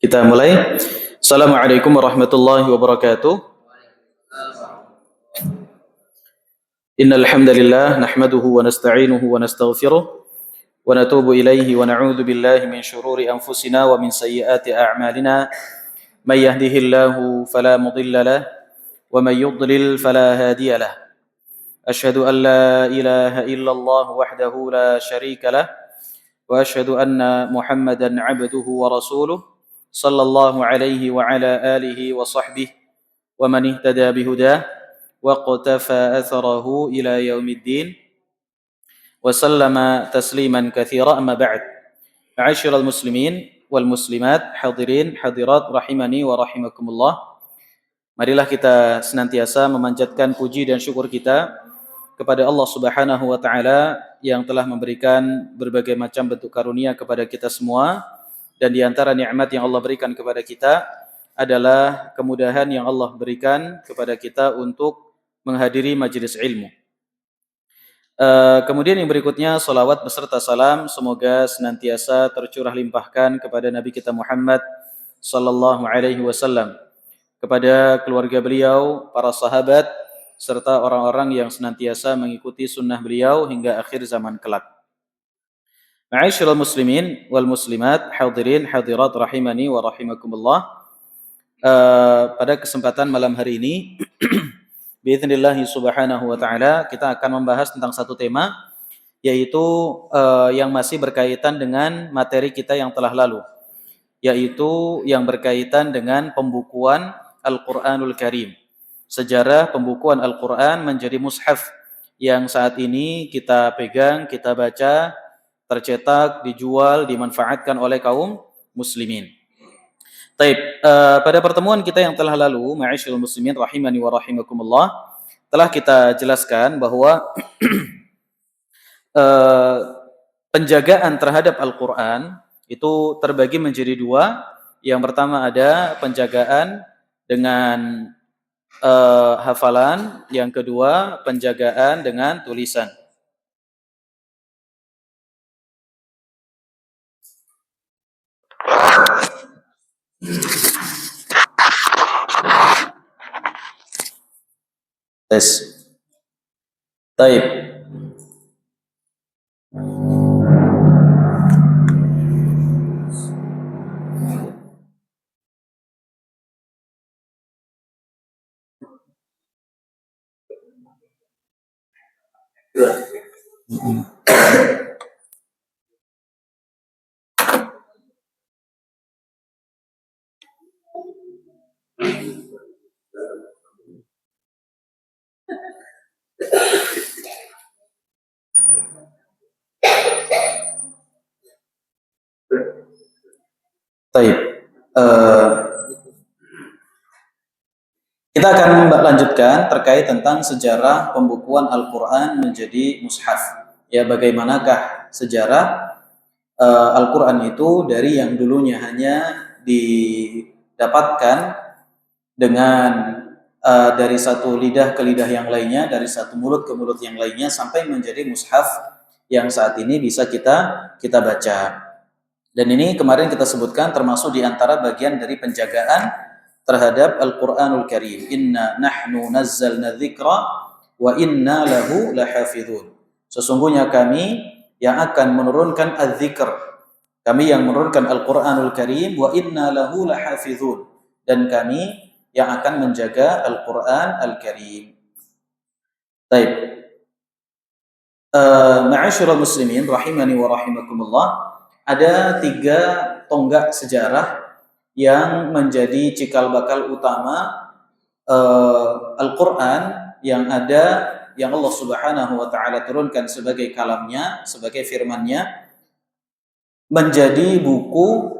Kita mulai. Assalamualaikum warahmatullahi wabarakatuh. Innal hamdalillah nahmaduhu wa nasta'inuhu wa nastaghfiruh wa natubu ilaihi wa na'udzu billahi min shururi anfusina wa min sayyiati a'malina. May yahdihillahu fala mudilla lahu wa may yudlil fala hadiya lahu. Asyhadu an la ilaha illallah wahdahu la syarika lahu wa asyhadu anna Muhammadan 'abduhu wa rasuluh. Sallallahu alaihi wa ala alihi wa sahbihi wa man ihtada bihudah wa qatafa atharahu ila yaumiddin wa sallama tasliman katsira amma ba'd. Ma'asyiral muslimin wal muslimat, hadirin hadirat rahimani wa rahimakumullah. Marilah kita senantiasa memanjatkan puji dan syukur kita kepada Allah Subhanahu wa taala yang telah memberikan berbagai macam bentuk karunia kepada kita semua. Dan di antara nikmat yang Allah berikan kepada kita adalah kemudahan yang Allah berikan kepada kita untuk menghadiri majelis ilmu. Kemudian yang berikutnya, salawat beserta salam semoga senantiasa tercurah limpahkan kepada Nabi kita Muhammad sallallahu alaihi wasallam, kepada keluarga beliau, para sahabat, serta orang-orang yang senantiasa mengikuti sunnah beliau hingga akhir zaman kelak. Ma'asyiral muslimin wal muslimat, hadirin hadirat rahimani wa rahimakumullah. Pada kesempatan malam hari ini biidznillah subhanahu wa ta'ala kita akan membahas tentang satu tema, yaitu yang masih berkaitan dengan materi kita yang telah lalu, yaitu yang berkaitan dengan pembukuan Al-Quranul Karim, sejarah pembukuan Al-Quran menjadi mushaf yang saat ini kita pegang, kita baca, tercetak, dijual, dimanfaatkan oleh kaum muslimin. Taib, pada pertemuan kita yang telah lalu, ma'asyiral muslimin rahimani wa rahimakumullah, telah kita jelaskan bahwa penjagaan terhadap Al-Quran itu terbagi menjadi dua. Yang pertama ada penjagaan dengan hafalan, yang kedua penjagaan dengan tulisan. Tes. Taib. Taib. Kita akan lanjutkan terkait tentang sejarah pembukuan Al-Quran menjadi mushaf. Ya, bagaimanakah sejarah Al-Quran itu dari yang dulunya hanya didapatkan dengan dari satu lidah ke lidah yang lainnya, dari satu mulut ke mulut yang lainnya, sampai menjadi mushaf yang saat ini bisa kita baca. Dan ini kemarin kita sebutkan termasuk di antara bagian dari penjagaan terhadap Al-Quranul Karim. Inna nahnu nazzalna dzikra wa inna lahu lahafidhun. Sesungguhnya kami yang akan menurunkan az-zikr. Kami yang menurunkan Al-Quranul Karim, wa inna lahu lahafidhun. Dan kami yang akan menjaga Al-Quran Al-Karim. Baik. Ma'asyiral muslimin rahimani wa rahimakumullah. Ada 3 tonggak sejarah yang menjadi cikal bakal utama Al-Quran yang ada, yang Allah Subhanahu wa ta'ala turunkan sebagai kalamnya, sebagai firmannya, menjadi buku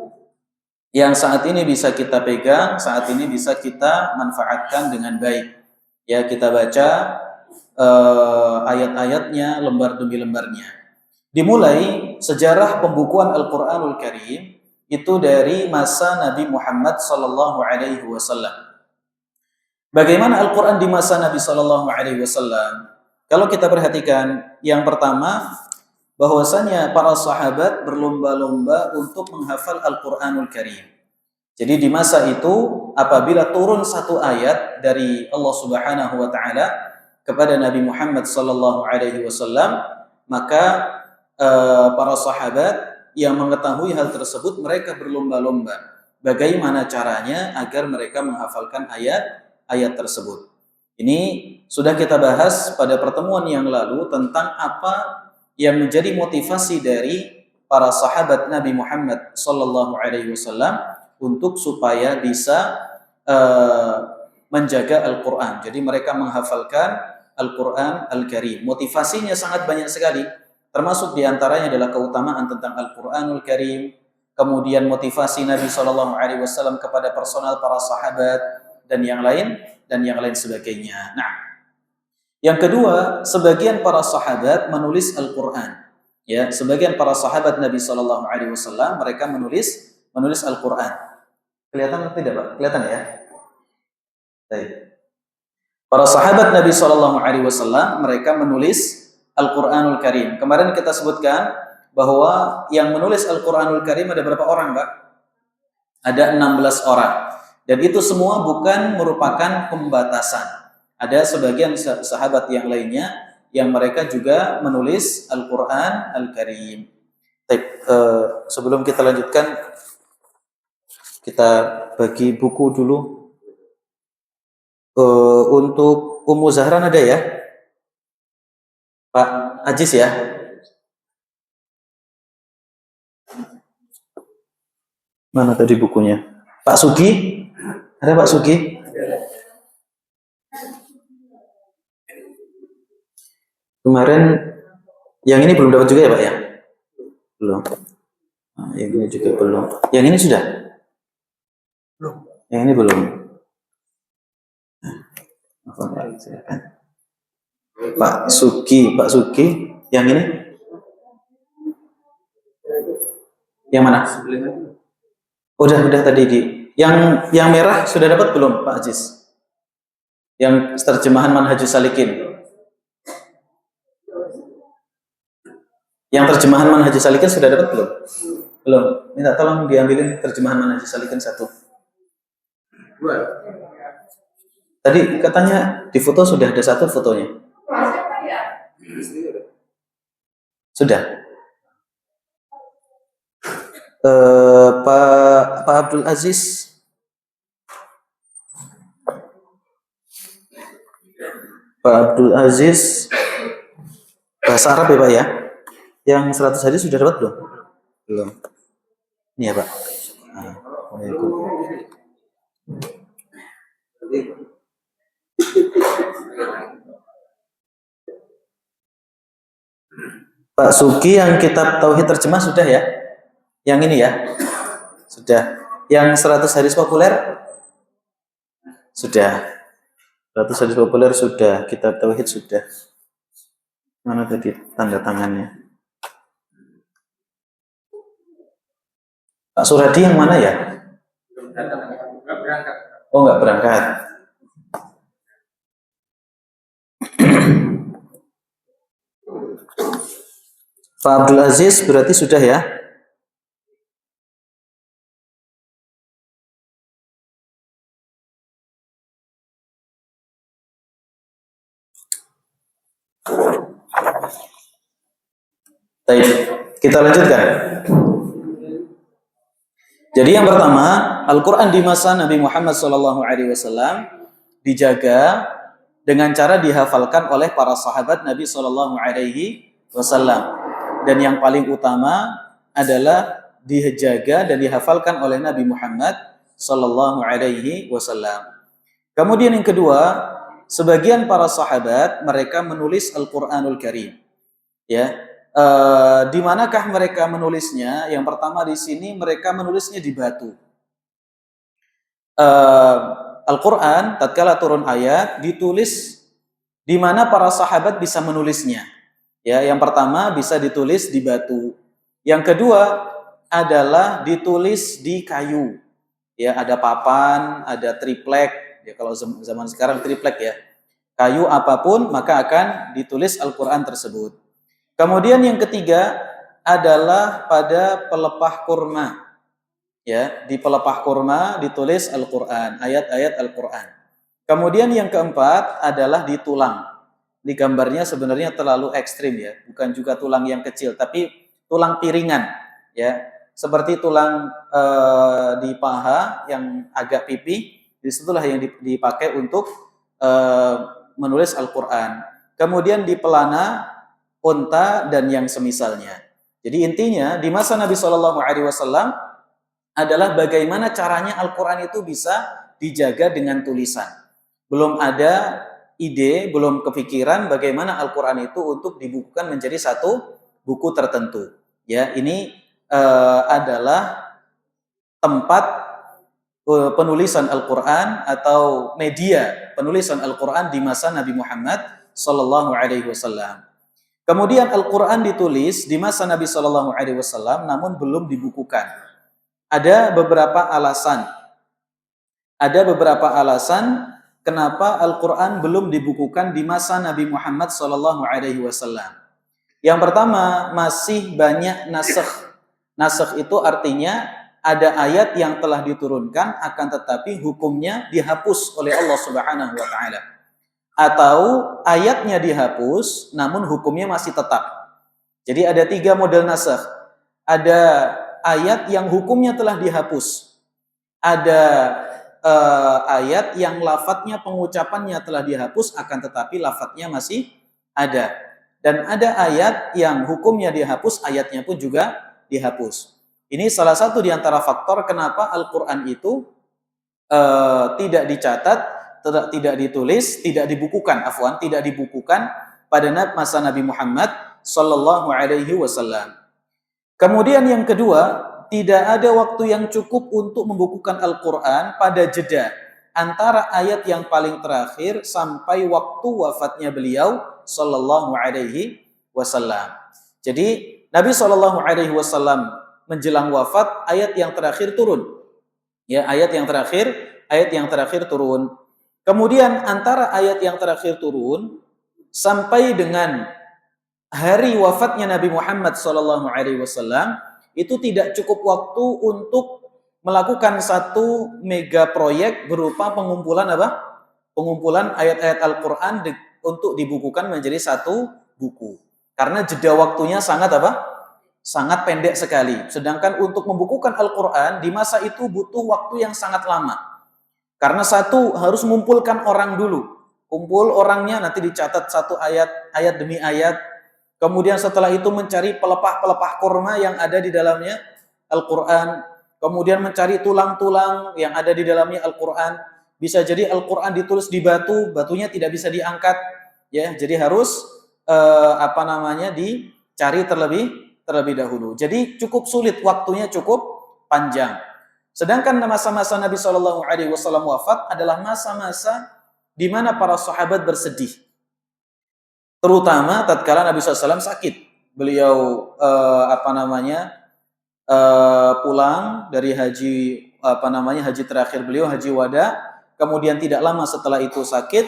yang saat ini bisa kita pegang, saat ini bisa kita manfaatkan dengan baik. Ya, kita baca ayat-ayatnya, lembar demi lembarnya. Dimulai sejarah pembukuan Al-Quranul Karim itu dari masa Nabi Muhammad sallallahu alaihi wasallam. Bagaimana Al-Quran di masa Nabi sallallahu alaihi wasallam? Kalau kita perhatikan, yang pertama, bahwasanya para sahabat berlomba-lomba untuk menghafal Al-Quranul Karim. Jadi di masa itu apabila turun satu ayat dari Allah Subhanahu wa taala kepada Nabi Muhammad sallallahu alaihi wasallam, maka para sahabat yang mengetahui hal tersebut mereka berlomba-lomba bagaimana caranya agar mereka menghafalkan ayat-ayat tersebut. Ini sudah kita bahas pada pertemuan yang lalu tentang apa yang menjadi motivasi dari para sahabat Nabi Muhammad sallallahu alaihi wasallam untuk supaya bisa menjaga Al-Quran. Jadi mereka menghafalkan Al-Quran Al-Karim. Motivasinya sangat banyak sekali. Termasuk diantaranya adalah keutamaan tentang Al-Quranul Karim. Kemudian motivasi Nabi SAW kepada personal para sahabat dan yang lain sebagainya. Nah, yang kedua, sebagian para sahabat menulis Al-Quran. Ya, sebagian para sahabat Nabi SAW mereka menulis Al-Quran. Kelihatan tidak, Pak? Kelihatan ya? Baik. Para sahabat Nabi SAW mereka menulis Al-Quranul Karim. Kemarin kita sebutkan bahwa yang menulis Al-Quranul Karim ada berapa orang, Pak? Ada 16 orang. Dan itu semua bukan merupakan pembatasan. Ada sebagian sahabat yang lainnya yang mereka juga menulis Al-Quran Al-Karim. Sebelum kita lanjutkan, kita bagi buku dulu. Untuk Ummu Zahran ada ya? Pak Ajis ya? Mana tadi bukunya? Pak Sugi? Ada Pak Sugi? Kemarin yang ini belum dapat juga ya Pak ya? Belum. Nah, yang ini juga belum. Yang ini sudah? Belum. Yang ini belum. Pak Sugi, yang ini? Yang mana? Udah tadi di. Yang merah sudah dapat belum Pak Aziz? Yang terjemahan Manhajus Salikin. Yang terjemahan Manhajus Salikin sudah dapat belum? Belum. Minta tolong diambilin terjemahan Manhajus Salikin 1. Tadi katanya di foto sudah ada 1 fotonya. Sudah. Pak Abdul Aziz. Pak Abdul Aziz. Bahasa Arab ya Pak ya? Yang 100 hadis sudah dapat belum? Belum. Ini ya Pak. Pak Sugi yang kitab Tauhid terjemah sudah ya? Yang ini ya? Sudah. Yang 100 hadis populer? Sudah. 100 hadis populer sudah. Kitab Tauhid sudah. Mana tadi tanda tangannya? Pak Suradi yang mana ya? Oh, nggak berangkat. Pak Abdul Aziz berarti sudah ya? Baik, kita lanjutkan. Jadi yang pertama, Al-Quran di masa Nabi Muhammad SAW dijaga dengan cara dihafalkan oleh para sahabat Nabi SAW. Dan yang paling utama adalah dijaga dan dihafalkan oleh Nabi Muhammad SAW. Kemudian yang kedua, sebagian para sahabat mereka menulis Al-Quranul Karim. Ya, di manakah mereka menulisnya? Yang pertama di sini mereka menulisnya di batu. Al-Quran tatkala turun ayat ditulis di mana para sahabat bisa menulisnya. Ya, yang pertama bisa ditulis di batu. Yang kedua adalah ditulis di kayu. Ya, ada papan, ada triplek. Ya, kalau zaman sekarang triplek ya. Kayu apapun maka akan ditulis Al-Quran tersebut. Kemudian yang ketiga adalah pada pelepah kurma. Ya, di pelepah kurma ditulis Al-Qur'an, ayat-ayat Al-Qur'an. Kemudian yang keempat adalah di tulang. Di gambarnya sebenarnya terlalu ekstrim ya, bukan juga tulang yang kecil, tapi tulang piringan ya, seperti tulang di paha yang agak pipih, disitulah yang dipakai untuk menulis Al-Quran. Kemudian di pelana, unta dan yang semisalnya. Jadi intinya di masa Nabi Shallallahu Alaihi Wasallam adalah bagaimana caranya Al-Quran itu bisa dijaga dengan tulisan. Belum ada ide, belum kepikiran bagaimana Al-Quran itu untuk dibukukan menjadi satu buku tertentu. Ya, ini adalah tempat penulisan Al-Quran atau media penulisan Al-Quran di masa Nabi Muhammad Sallallahu Alaihi Wasallam. Kemudian Al-Quran ditulis di masa Nabi Sallallahu Alaihi Wasallam, namun belum dibukukan. Ada beberapa alasan. Ada beberapa alasan kenapa Al-Quran belum dibukukan di masa Nabi Muhammad Sallallahu Alaihi Wasallam. Yang pertama, masih banyak nasakh. Nasakh itu artinya ada ayat yang telah diturunkan akan tetapi hukumnya dihapus oleh Allah Subhanahu wa taala. Atau ayatnya dihapus namun hukumnya masih tetap. Jadi ada 3 model nasakh. Ada ayat yang hukumnya telah dihapus. Ada ayat yang lafadznya, pengucapannya telah dihapus akan tetapi lafadznya masih ada. Dan ada ayat yang hukumnya dihapus, ayatnya pun juga dihapus. Ini salah satu di antara faktor kenapa Al-Quran itu tidak dicatat, tidak ditulis, tidak dibukukan, tidak dibukukan pada masa Nabi Muhammad Sallallahu Alaihi Wasallam. Kemudian yang kedua, tidak ada waktu yang cukup untuk membukukan Al-Quran pada jeda antara ayat yang paling terakhir sampai waktu wafatnya beliau Sallallahu Alaihi Wasallam. Jadi Nabi Sallallahu Alaihi Wasallam menjelang wafat ayat yang terakhir turun. Ya, ayat yang terakhir turun. Kemudian antara ayat yang terakhir turun sampai dengan hari wafatnya Nabi Muhammad Sallallahu Alaihi Wasallam itu tidak cukup waktu untuk melakukan satu mega proyek berupa pengumpulan apa? Pengumpulan ayat-ayat Al-Quran untuk dibukukan menjadi satu buku. Karena jeda waktunya sangat apa? Sangat pendek sekali. Sedangkan untuk membukukan Al-Quran di masa itu butuh waktu yang sangat lama. Karena satu harus mengumpulkan orang dulu. Kumpul orangnya nanti dicatat satu ayat, ayat demi ayat. Kemudian setelah itu mencari pelepah-pelepah kurma yang ada di dalamnya Al-Quran. Kemudian mencari tulang-tulang yang ada di dalamnya Al-Quran. Bisa jadi Al-Quran ditulis di batu, batunya tidak bisa diangkat. Ya, jadi harus dicari terlebih dahulu. Jadi cukup sulit, waktunya cukup panjang. Sedangkan masa-masa Nabi Shallallahu Alaihi Wasallam wafat adalah masa-masa di mana para sahabat bersedih. Terutama tatkala Nabi SAW sakit. Beliau pulang dari haji terakhir beliau, haji wada. Kemudian tidak lama setelah itu sakit,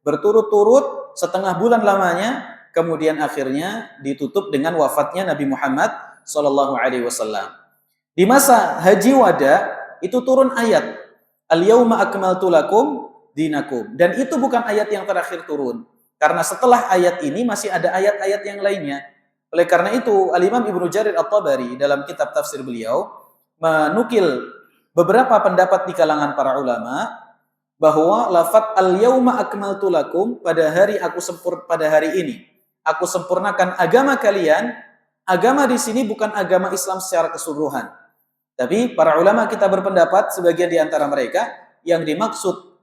berturut-turut setengah bulan lamanya. Kemudian akhirnya ditutup dengan wafatnya Nabi Muhammad Sallallahu Alaihi Wasallam. Di masa haji wada itu turun ayat Al-Yauma akmaltu lakum dinakum. Dan itu bukan ayat yang terakhir turun. Karena setelah ayat ini masih ada ayat-ayat yang lainnya. Oleh karena itu, Al-Imam Ibnu Jarir At-Tabari dalam kitab tafsir beliau menukil beberapa pendapat di kalangan para ulama bahwa lafaz al-yauma akmaltu lakum, pada hari ini aku sempurnakan agama kalian. Agama di sini bukan agama Islam secara keseluruhan. Tapi para ulama kita berpendapat, sebagian di antara mereka, yang dimaksud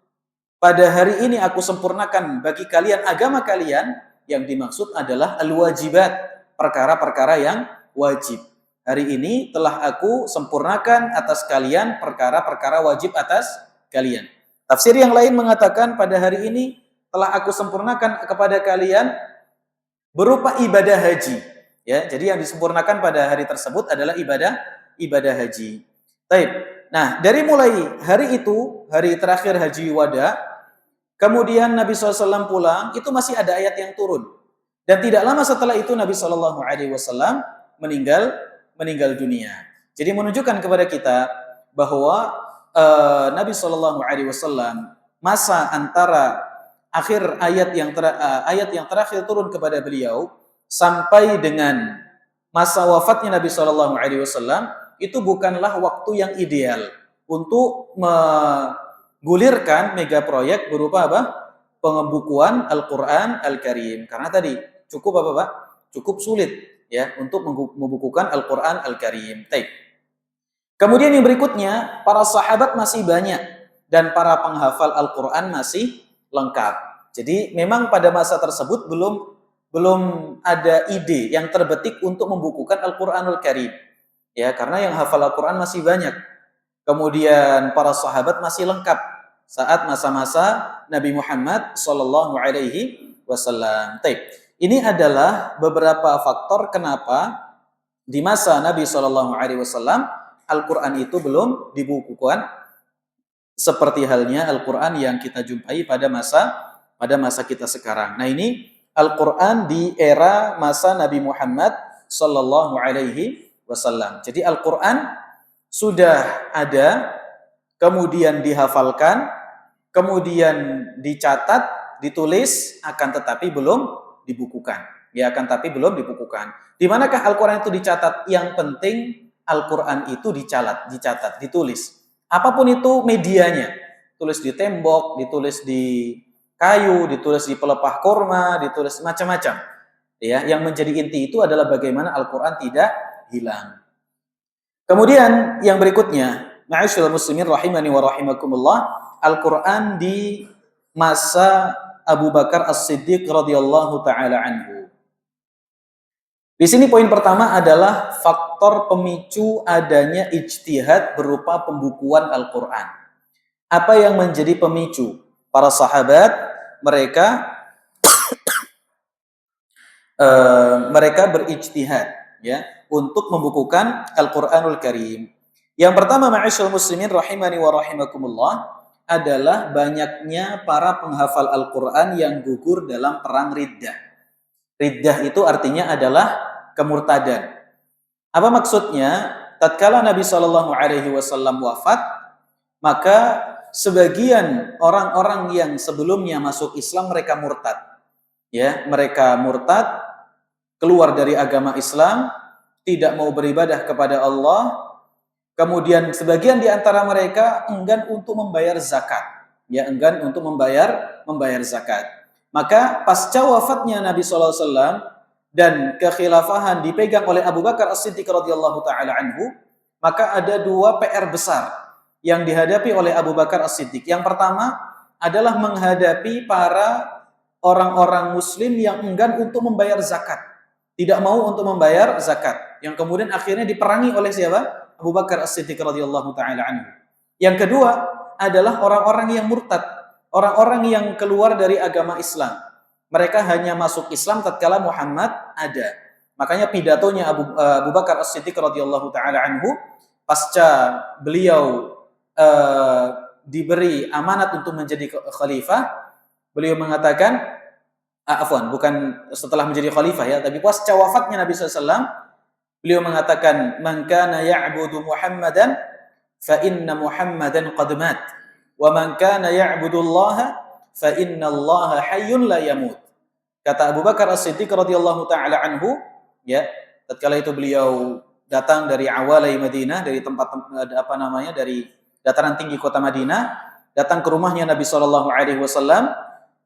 pada hari ini aku sempurnakan bagi kalian agama kalian, yang dimaksud adalah al-wajibat, perkara-perkara yang wajib. Hari ini telah aku sempurnakan atas kalian perkara-perkara wajib atas kalian. Tafsir yang lain mengatakan pada hari ini telah aku sempurnakan kepada kalian berupa ibadah haji. Ya, jadi yang disempurnakan pada hari tersebut adalah ibadah haji. Baik. Nah, dari mulai hari itu, hari terakhir haji wada, kemudian Nabi SAW pulang, itu masih ada ayat yang turun. Dan tidak lama setelah itu Nabi SAW meninggal dunia. Jadi menunjukkan kepada kita bahwa Nabi Shallallahu Alaihi Wasallam masa antara akhir ayat yang terakhir turun kepada beliau sampai dengan masa wafatnya Nabi Shallallahu Alaihi Wasallam itu bukanlah waktu yang ideal untuk menggulirkan mega proyek berupa apa? Pembukuan Al-Quran Al-Karim. Karena tadi cukup apa Pak? Cukup sulit ya untuk membukukan Al-Quran Al-Karim. Kemudian yang berikutnya, para sahabat masih banyak dan para penghafal Al-Quran masih lengkap. Jadi memang pada masa tersebut belum ada ide yang terbetik untuk membukukan Al-Quranul Karim. Ya, karena yang hafal Al-Quran masih banyak. Kemudian para sahabat masih lengkap saat masa-masa Nabi Muhammad Sallallahu Alaihi Wasallam. Ini adalah beberapa faktor kenapa di masa Nabi Sallallahu Alaihi Wasallam Al-Quran itu belum dibukukan seperti halnya Al-Quran yang kita jumpai pada masa kita sekarang. Nah, ini Al-Quran di era masa Nabi Muhammad Sallallahu Alaihi Wasallam. Jadi Al-Quran sudah ada, kemudian dihafalkan, kemudian dicatat, ditulis, akan tetapi belum dibukukan. Ya, akan tapi belum dibukukan. Di manakah Al-Quran itu dicatat? Yang penting Al-Quran itu dicatat, ditulis. Apapun itu medianya, tulis di tembok, ditulis di kayu, ditulis di pelepah kurma, ditulis macam-macam. Ya, yang menjadi inti itu adalah bagaimana Al-Quran tidak hilang. Kemudian yang berikutnya, ma'asyiral muslimin rahimani wa rahimakumullah, Al-Quran di masa Abu Bakar As-Siddiq radhiyallahu taala anhu. Di sini poin pertama adalah faktor pemicu adanya ijtihad berupa pembukuan Al-Quran. Apa yang menjadi pemicu? Para sahabat mereka berijtihad ya untuk membukukan Al-Quranul Karim. Yang pertama, ma'asyiral muslimin rahimani wa rahimakumullah, adalah banyaknya para penghafal Al-Quran yang gugur dalam perang Riddah. Riddah itu artinya adalah kemurtadan. Apa maksudnya? Tatkala Nabi Shallallahu Alaihi Wasallam wafat, maka sebagian orang-orang yang sebelumnya masuk Islam mereka murtad. Ya, mereka murtad, keluar dari agama Islam, tidak mau beribadah kepada Allah. Kemudian sebagian di antara mereka enggan untuk membayar zakat. Ya, enggan untuk membayar zakat. Maka pasca wafatnya Nabi SAW dan kekhilafahan dipegang oleh Abu Bakar As-Siddiq radhiyallahu taala anhu, maka ada dua PR besar yang dihadapi oleh Abu Bakar As-Siddiq. Yang pertama adalah menghadapi para orang-orang muslim yang enggan untuk membayar zakat, tidak mau untuk membayar zakat, yang kemudian akhirnya diperangi oleh siapa? Abu Bakar As-Siddiq radhiyallahu taala anhu. Yang kedua adalah orang-orang yang murtad, orang-orang yang keluar dari agama Islam. Mereka hanya masuk Islam tatkala Muhammad ada. Makanya pidatonya Abu Bakar As-Siddiq radhiyallahu taala anhu pasca beliau diberi amanat untuk menjadi khalifah, beliau mengatakan, bukan setelah menjadi khalifah ya, tapi pasca wafatnya Nabi SAW, beliau mengatakan, "Man kana ya'budu Muhammadan fa inna Muhammadan qad mat, wa man kana ya'budu Allah fa inna Allah hayyun la yamut." Kata Abu Bakar As-Siddiq radhiyallahu taala anhu, ya, tatkala itu beliau datang dari awalai Madinah, dari dari dataran tinggi kota Madinah, datang ke rumahnya Nabi sallallahu alaihi wasallam,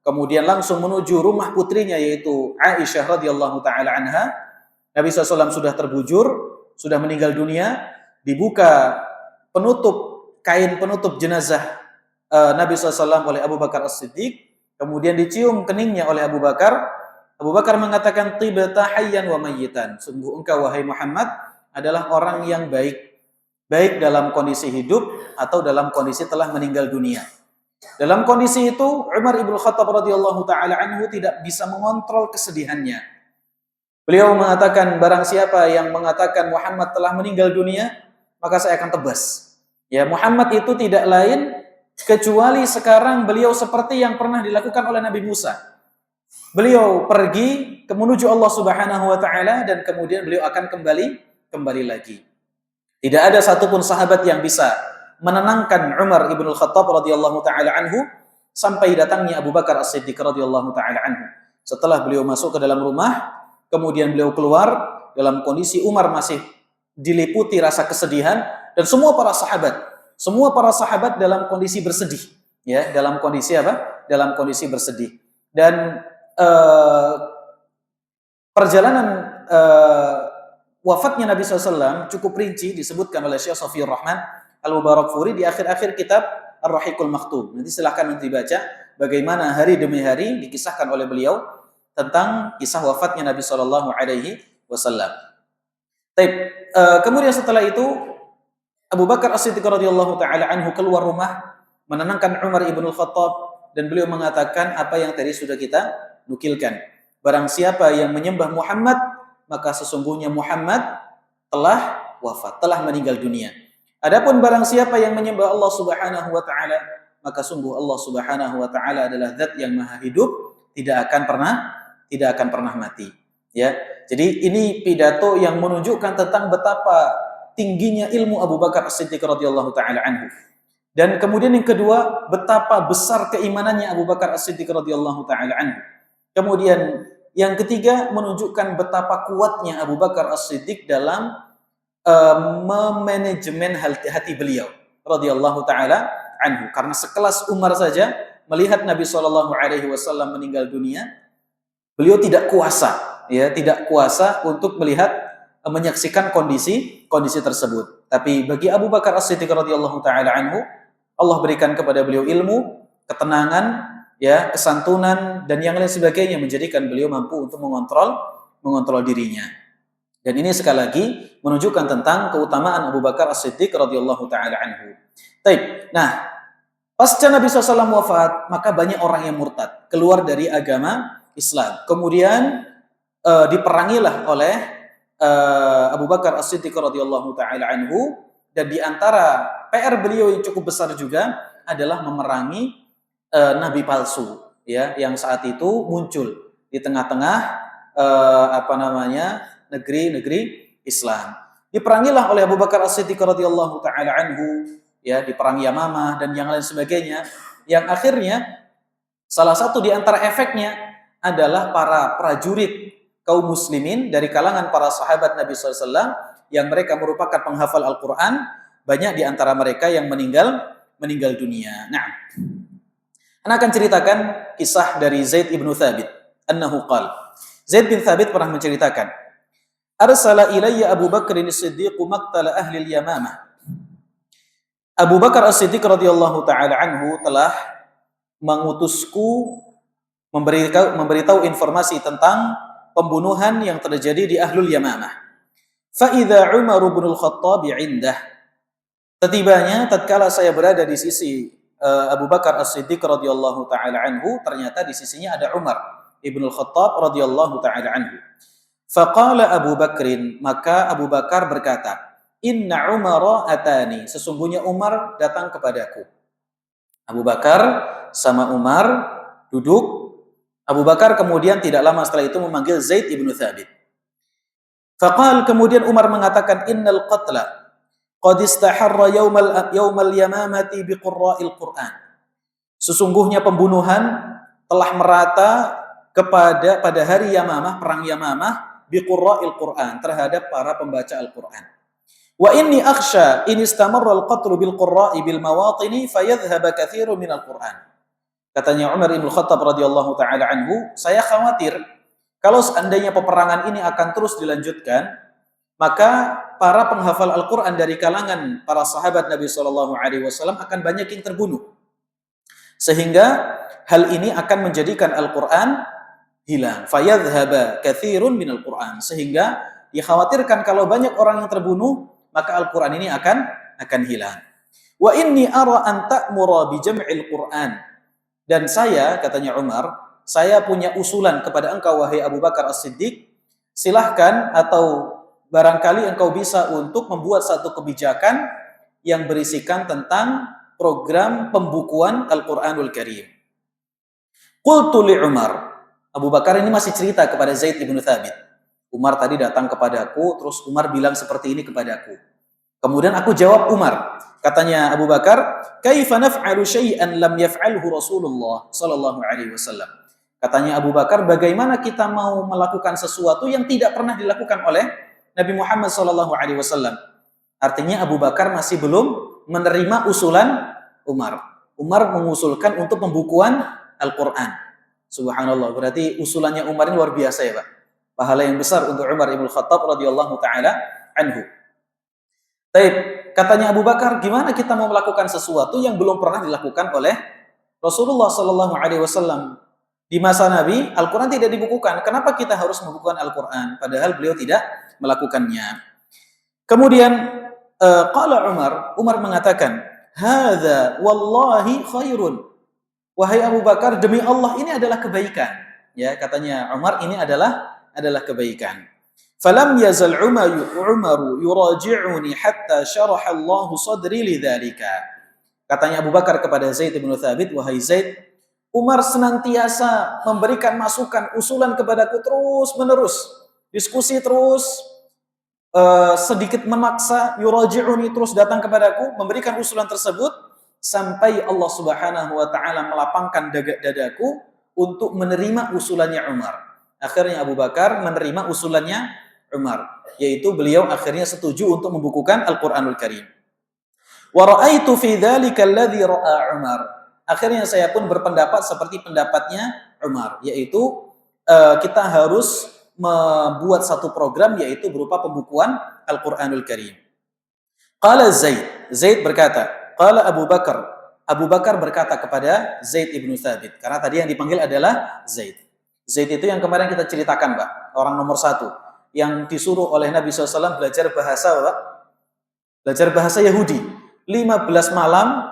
kemudian langsung menuju rumah putrinya yaitu Aisyah radhiyallahu taala anha. Nabi SAW sudah terbujur, sudah meninggal dunia, dibuka kain penutup jenazah Nabi SAW oleh Abu Bakar As-Siddiq, kemudian dicium keningnya oleh Abu Bakar. Abu Bakar mengatakan, "Tibta hayyan wa mayyitan." Sungguh engkau wahai Muhammad adalah orang yang baik dalam kondisi hidup atau dalam kondisi telah meninggal dunia. Dalam kondisi itu Umar ibn Khattab radhiyallahu taala anhu tidak bisa mengontrol kesedihannya. Beliau mengatakan, barang siapa yang mengatakan Muhammad telah meninggal dunia, maka saya akan tebas. Ya, Muhammad itu tidak lain kecuali sekarang beliau seperti yang pernah dilakukan oleh Nabi Musa. Beliau pergi menuju Allah Subhanahu wa taala dan kemudian beliau akan kembali lagi. Tidak ada satupun sahabat yang bisa menenangkan Umar ibn al-Khattab radhiyallahu taala anhu sampai datangnya Abu Bakar As-Siddiq radhiyallahu taala anhu. Setelah beliau masuk ke dalam rumah, kemudian beliau keluar dalam kondisi Umar masih diliputi rasa kesedihan, dan semua para sahabat dalam kondisi bersedih, ya, dalam kondisi apa? Dalam kondisi bersedih. Dan perjalanan wafatnya Nabi SAW cukup rinci disebutkan oleh Syekh Shafiyur Rahman Al-Mubarakfuri di akhir-akhir kitab Ar-Rahiqul Maktum. Nanti silahkan dibaca bagaimana hari demi hari dikisahkan oleh beliau tentang kisah wafatnya Nabi SAW. Kemudian setelah itu Abu Bakar As-Siddiq radhiyallahu taala anhu keluar rumah menenangkan Umar ibn al-Khattab, dan beliau mengatakan apa yang tadi sudah kita nukilkan. Barang siapa yang menyembah Muhammad, maka sesungguhnya Muhammad telah wafat, telah meninggal dunia. Adapun barang siapa yang menyembah Allah Subhanahu wa taala, maka sungguh Allah Subhanahu wa taala adalah zat yang maha hidup, tidak akan pernah mati. Ya. Jadi ini pidato yang menunjukkan tentang betapa tingginya ilmu Abu Bakar As-Siddiq radhiyallahu taala anhu. Dan kemudian yang kedua, betapa besar keimanannya Abu Bakar As-Siddiq radhiyallahu taala anhu. Kemudian yang ketiga, menunjukkan betapa kuatnya Abu Bakar As-Siddiq dalam memanajemen hati beliau radhiyallahu taala anhu. Karena sekelas Umar saja melihat Nabi SAW meninggal dunia, beliau tidak kuasa untuk menyaksikan kondisi tersebut. Tapi bagi Abu Bakar As-Siddiq radhiyallahu taala anhu, Allah berikan kepada beliau ilmu, ketenangan, ya, kesantunan dan yang lain sebagainya, menjadikan beliau mampu untuk mengontrol dirinya. Dan ini sekali lagi menunjukkan tentang keutamaan Abu Bakar As-Siddiq radhiyallahu taala anhu. Baik. Nah, pasca Nabi SAW wafat, maka banyak orang yang murtad, keluar dari agama Islam. Kemudian diperangilah oleh Abu Bakar As-Siddiq radhiyallahu taala anhu, dan di antara PR beliau yang cukup besar juga adalah memerangi nabi palsu, ya, yang saat itu muncul di tengah-tengah negeri Islam. Diperangilah oleh Abu Bakar As-Siddiq radhiyallahu taala anhu, ya, di perang Yamamah dan yang lain sebagainya, yang akhirnya salah satu di antara efeknya adalah para prajurit kaum muslimin dari kalangan para sahabat Nabi SAW yang mereka merupakan penghafal Al-Quran, banyak di antara mereka yang meninggal dunia. Nah, Ana akan ceritakan kisah dari Zaid ibn Thabit. Annahu qala, Zaid bin Thabit pernah menceritakan, arsala ilayya Abu Bakr as-Siddiq maqtala ahli al-Yamamah. Abu Bakar As-Siddiq radhiyallahu taala anhu telah mengutusku memberitahu informasi tentang pembunuhan yang terjadi di Ahlul Yamamah. Fa idza Umar bin al-Khattab 'indah. Setibanya tatkala saya berada di sisi Abu Bakar As-Siddiq radhiyallahu taala anhu, ternyata di sisinya ada Umar ibn al-Khattab radhiyallahu taala anhu. Faqala Abu Bakrin, maka Abu Bakar berkata, inna Umar atani, sesungguhnya Umar datang kepadaku. Abu Bakar sama Umar duduk. Abu Bakar kemudian tidak lama setelah itu memanggil Zaid ibn Thabit. Faqal, kemudian Umar mengatakan, innal qatla qad istaharra yaumal yamamati biqurra'il Qur'an. Sesungguhnya pembunuhan telah merata pada hari Yamamah, perang Yamamah, biqurra'il Qur'an, terhadap para pembaca Al-Qur'an. Wa inni akhsha in istamarra al-qatlu bil qurra'i bil mawatini fayadhhab katsirun min al-Qur'an. Katanya Umar bin Khattab radhiyallahu taala anhu, saya khawatir kalau seandainya peperangan ini akan terus dilanjutkan, maka para penghafal Al-Qur'an dari kalangan para sahabat Nabi sallallahu alaihi wasallam akan banyak yang terbunuh. Sehingga hal ini akan menjadikan Al-Qur'an hilang. Fayadhhab katsirun min al-Qur'an, sehingga dikhawatirkan kalau banyak orang yang terbunuh, maka Al-Qur'an ini akan hilang. Wa inni ara an ta'mura bi jam'il Qur'an. Dan saya, katanya Umar, saya punya usulan kepada engkau wahai Abu Bakar As-Siddiq, silahkan atau barangkali engkau bisa untuk membuat satu kebijakan yang berisikan tentang program pembukuan Al-Qur'anul Karim. Qultu li Umar. Abu Bakar ini masih cerita kepada Zaid ibn Thabit. Umar tadi datang kepadaku, terus Umar bilang seperti ini kepadaku. Kemudian aku jawab Umar, Katanya Abu Bakar, "Kaifa naf'alu syai'an lam yaf'alhu Rasulullah sallallahu alaihi wasallam?" Katanya Abu Bakar, bagaimana kita mau melakukan sesuatu yang tidak pernah dilakukan oleh Nabi Muhammad sallallahu alaihi wasallam? Artinya Abu Bakar masih belum menerima usulan Umar. Umar mengusulkan untuk pembukuan Al-Quran. Subhanallah, berarti usulannya Umar ini luar biasa ya Pak. Pahala yang besar untuk Umar ibn Khattab radhiyallahu taala anhu. Baik, katanya Abu Bakar, gimana kita mau melakukan sesuatu yang belum pernah dilakukan oleh Rasulullah sallallahu alaihi wasallam? Di masa Nabi, Al-Quran tidak dibukukan. Kenapa kita harus membukukan Al-Quran? Padahal beliau tidak melakukannya. Kemudian, qala Umar mengatakan, "Hadza wallahi khairun." Wahai Abu Bakar, demi Allah ini adalah kebaikan. Ya, katanya Umar, ini adalah kebaikan. Falam yazal Umaru yuraji'uni hatta syaraha Allahu sadri lidzalika. Katanya Abu Bakar kepada Zaid bin Thabit, "Wahai Zaid, Umar senantiasa memberikan masukan, usulan kepadaku terus-menerus. Diskusi terus, sedikit memaksa, yuraji'uni, terus datang kepadaku, memberikan usulan tersebut, sampai Allah Subhanahu wa ta'ala melapangkan dadaku untuk menerima usulannya Umar." Akhirnya Abu Bakar menerima usulannya Umar, yaitu beliau akhirnya setuju untuk membukukan Al-Quranul Karim. Wa ra'aitu fi dzalika alladhi ra'a Umar. Akhirnya saya pun berpendapat seperti pendapatnya Umar, yaitu kita harus membuat satu program, yaitu berupa pembukuan Al-Quranul Karim. Qala Zaid berkata, qala Abu Bakar berkata kepada Zaid ibnu Thabit, karena tadi yang dipanggil adalah Zaid. Zaid itu yang kemarin kita ceritakan Pak, orang nomor 1 yang disuruh oleh Nabi SAW belajar bahasa Pak, belajar bahasa Yahudi. 15 malam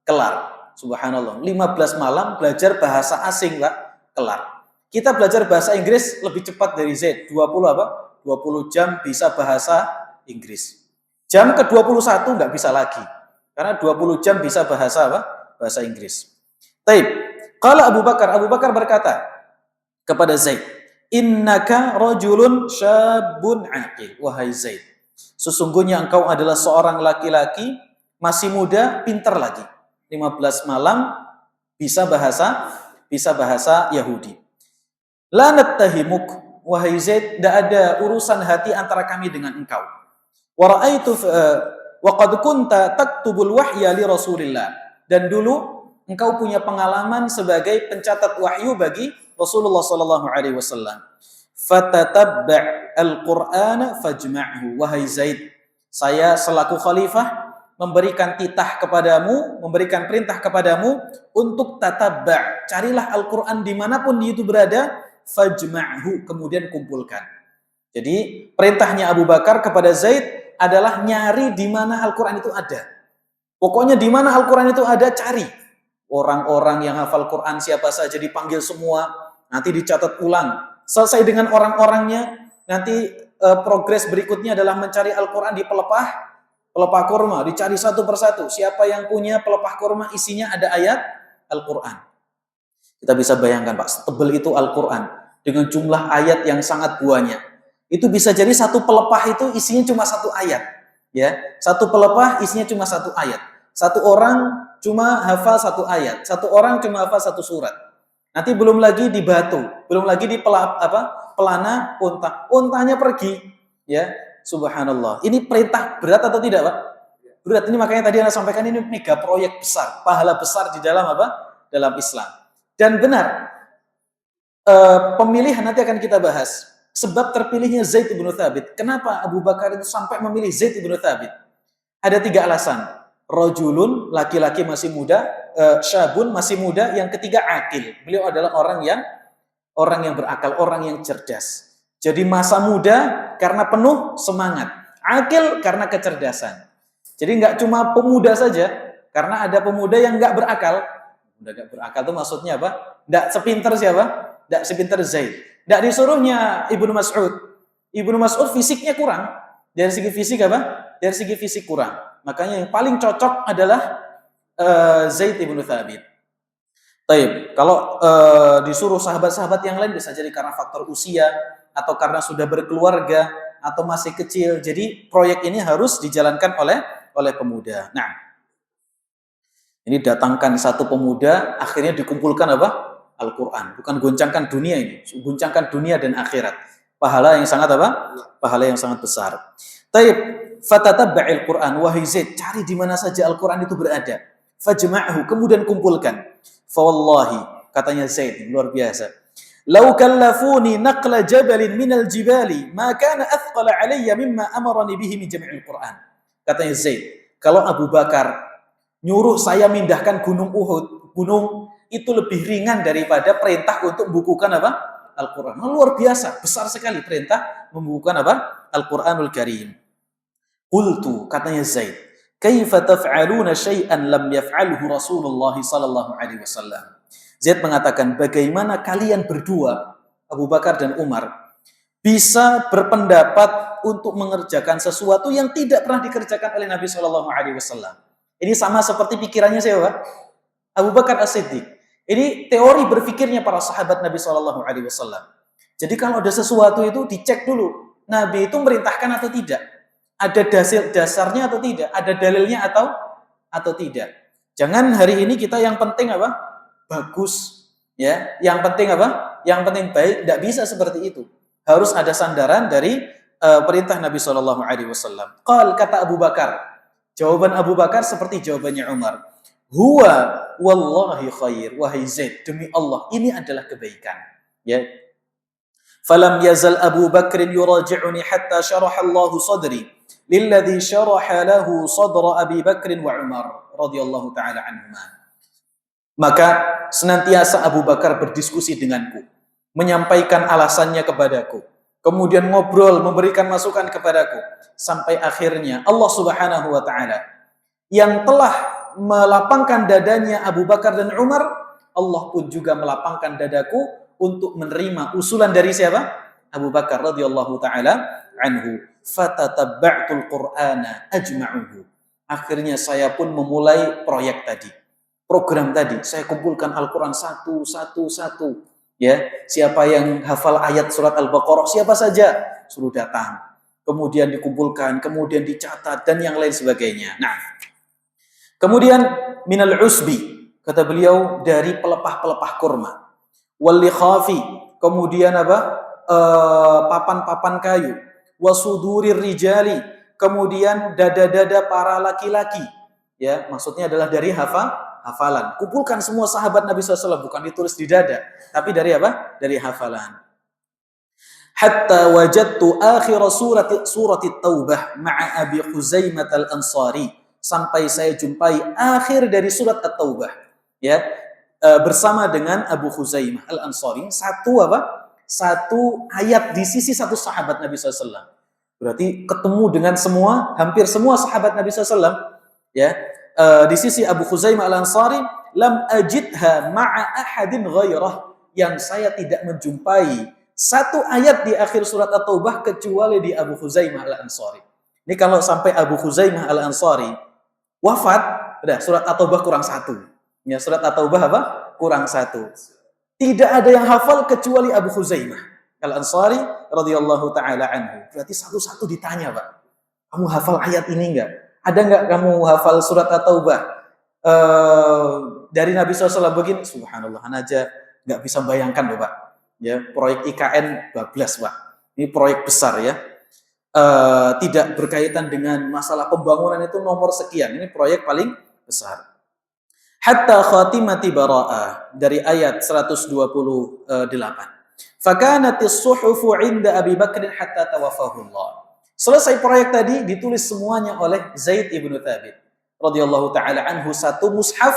kelar. Subhanallah, 15 malam belajar bahasa asing Pak, kelar. Kita belajar bahasa Inggris lebih cepat dari Zaid, 20 jam bisa bahasa Inggris. Jam ke-21 nggak bisa lagi, karena 20 jam bisa bahasa bahasa Inggris. Taib. Qala Abu Bakar berkata kepada Zaid, "Innaka rajulun syabun aqil." Wahai Zaid, sesungguhnya engkau adalah seorang laki-laki masih muda, pintar lagi. 15 malam bisa bahasa Yahudi. La nattahimuk, wahai Zaid, tidak ada urusan hati antara kami dengan engkau. Wa ra'aitu wa qad kunta taktubul wahya li Rasulillah. Dan dulu engkau punya pengalaman sebagai pencatat wahyu bagi Rasulullah sallallahu alaihi wasallam. Fatatabba' al-Qur'ana fajma'hu. Wahai Zaid, saya selaku khalifah memberikan memberikan perintah kepadamu untuk tatabba', carilah Al-Qur'an dimanapun itu berada, fajma'hu, kemudian kumpulkan. Jadi perintahnya Abu Bakar kepada Zaid adalah nyari di mana Al-Qur'an itu ada. Pokoknya di mana Al-Qur'an itu ada, cari. Orang-orang yang hafal Qur'an siapa saja dipanggil semua, nanti dicatat ulang. Selesai dengan orang-orangnya, nanti progres berikutnya adalah mencari Al-Qur'an di pelepah kurma, dicari satu persatu. Siapa yang punya pelepah kurma isinya ada ayat Al-Qur'an. Kita bisa bayangkan Pak, setebal itu Al-Qur'an dengan jumlah ayat yang sangat banyak. Itu bisa jadi satu pelepah itu isinya cuma satu ayat, ya. Satu pelepah isinya cuma satu ayat. Satu orang cuma hafal satu ayat, satu orang cuma hafal satu surat. Nanti belum lagi di batu, belum lagi di pelana unta. Untanya pergi, ya. Subhanallah. Ini perintah berat atau tidak, Pak? Berat. Ini makanya tadi Anda sampaikan ini mega proyek besar, pahala besar di dalam dalam Islam. Dan benar, pemilihan nanti akan kita bahas. Sebab terpilihnya Zaid bin Thabit. Kenapa Abu Bakar itu sampai memilih Zaid bin Thabit? Ada 3 alasan. Rajulun, laki-laki masih muda, syabun, masih muda, yang ketiga akil. Beliau adalah orang yang berakal, orang yang cerdas. Jadi masa muda karena penuh semangat, akil karena kecerdasan. Jadi nggak cuma pemuda saja, karena ada pemuda yang nggak berakal. Pemuda nggak berakal itu maksudnya apa? Nggak sepinter siapa? Nggak sepinter Zaid. Nggak disuruhnya Ibnu Mas'ud. Ibnu Mas'ud fisiknya kurang. Dari segi fisik apa? Dari segi fisik kurang. Makanya yang paling cocok adalah Zaid ibnu Thabit. Taib. Kalau disuruh sahabat-sahabat yang lain bisa jadi karena faktor usia, atau karena sudah berkeluarga, atau masih kecil. Jadi proyek ini harus dijalankan oleh pemuda. Nah, Ini datangkan satu pemuda, akhirnya dikumpulkan apa? Al-Quran. Bukan goncangkan dunia ini, goncangkan dunia dan akhirat. Pahala yang sangat apa? Pahala yang sangat besar. Taib, fatatabba'il Quran, wahai Zaid, cari di mana saja Al-Quran itu berada. Fajma'hu, kemudian kumpulkan. Fawallahi, katanya Zaid, luar biasa. Lau kallafuni naqla jabalin minal jibali, ma kana athqala alayya mimma amarani bihi min jam'il Quran. Katanya Zaid, kalau Abu Bakar nyuruh saya mindahkan gunung Uhud, gunung itu lebih ringan daripada perintah untuk membukukan apa? Al-Quran. Luar biasa, besar sekali perintah membukukan apa? Al-Quranul Karim. Qultu, katanya Zaid, kaifa taf'aluna syai'an lam yaf'alhu Rasulullah sallallahu alaihi wasallam. Zaid mengatakan, bagaimana kalian berdua, Abu Bakar dan Umar, bisa berpendapat untuk mengerjakan sesuatu yang tidak pernah dikerjakan oleh Nabi sallallahu alaihi wasallam. Ini sama seperti pikirannya siapa? Abu Bakar As-Siddiq. Ini teori berpikirnya para sahabat Nabi sallallahu alaihi wasallam. Jadi kalau ada sesuatu itu dicek dulu, Nabi itu merintahkan atau tidak? Ada dasarnya atau tidak? Ada dalilnya atau tidak? Jangan hari ini kita yang penting apa? Bagus, ya. Yang penting apa? Yang penting baik, tidak bisa seperti itu. Harus ada sandaran dari perintah Nabi sallallahu alaihi wasallam. Qal, kata Abu Bakar. Jawaban Abu Bakar seperti jawabannya Umar. Huwa wallahi khair, wahai Zaid, demi Allah ini adalah kebaikan. Ya. Falam yazal Abu Bakr yuraji'uni hatta syaraha Allah sadri lilladhi syaraha lahu sadra Abi Bakr wa Umar radhiyallahu taala anhuma. Maka senantiasa Abu Bakar berdiskusi denganku, menyampaikan alasannya kepadaku, kemudian ngobrol, memberikan masukan kepadaku, sampai akhirnya Allah Subhanahu wa taala yang telah melapangkan dadanya Abu Bakar dan Umar, Allah pun juga melapangkan dadaku untuk menerima usulan dari siapa? Abu Bakar radhiyallahu taala anhu. Fatatabba'tul Qur'ana ajma'uhu. Akhirnya saya pun memulai proyek tadi. Program tadi, saya kumpulkan Al-Qur'an satu. Ya, siapa yang hafal ayat surat Al-Baqarah, siapa saja suruh datang. Kemudian dikumpulkan, kemudian dicatat dan yang lain sebagainya. Nah, kemudian minal usbi, kata beliau, dari pelepah-pelepah kurma. Wal likhafi, kemudian apa? Papan-papan kayu. Wasudurir rijali, kemudian dada-dada para laki-laki. Ya, maksudnya adalah dari hafalan. Kumpulkan semua sahabat Nabi SAW, bukan ditulis di dada, tapi dari apa? Dari hafalan. Hatta wajadtu akhir surat Taubah ma'a Abi Khuzaimah al-Ansari. Sampai saya jumpai akhir dari surat At-Taubah. Ya, bersama dengan Abu Khuzaimah al-Ansari. Satu ayat di sisi satu sahabat Nabi SAW. Berarti ketemu dengan hampir semua sahabat Nabi SAW. Ya, di sisi Abu Khuzaimah al-Ansari, lam ajidha ma'a ahadin ghairah, yang saya tidak menjumpai satu ayat di akhir surat At-Taubah kecuali di Abu Khuzaimah al-Ansari. Ini kalau sampai Abu Khuzaimah al-Ansari wafat, udah surat At-Taubah kurang satu. Ya, surat At-Taubah apa? Kurang satu. Tidak ada yang hafal kecuali Abu Khuzaimah al-Ansari radhiyallahu taala anhu. Berarti satu-satu ditanya, Pak. Kamu hafal ayat ini enggak? Ada enggak kamu hafal surat At-Taubah? Dari Nabi SAW begini, subhanallah, anak aja enggak bisa bayangkan loh, Pak. Ya, proyek IKN bablas, Pak. Ini proyek besar ya. Tidak berkaitan dengan masalah pembangunan itu nomor sekian. Ini proyek paling besar. Hatta khatimati bara'ah, dari ayat 128. Fakanatis suhufu 'inda Abi Bakr hatta tawaffahu Allah. Selesai proyek tadi, ditulis semuanya oleh Zaid ibnu Thabit radhiyallahu taala anhu, satu mushaf,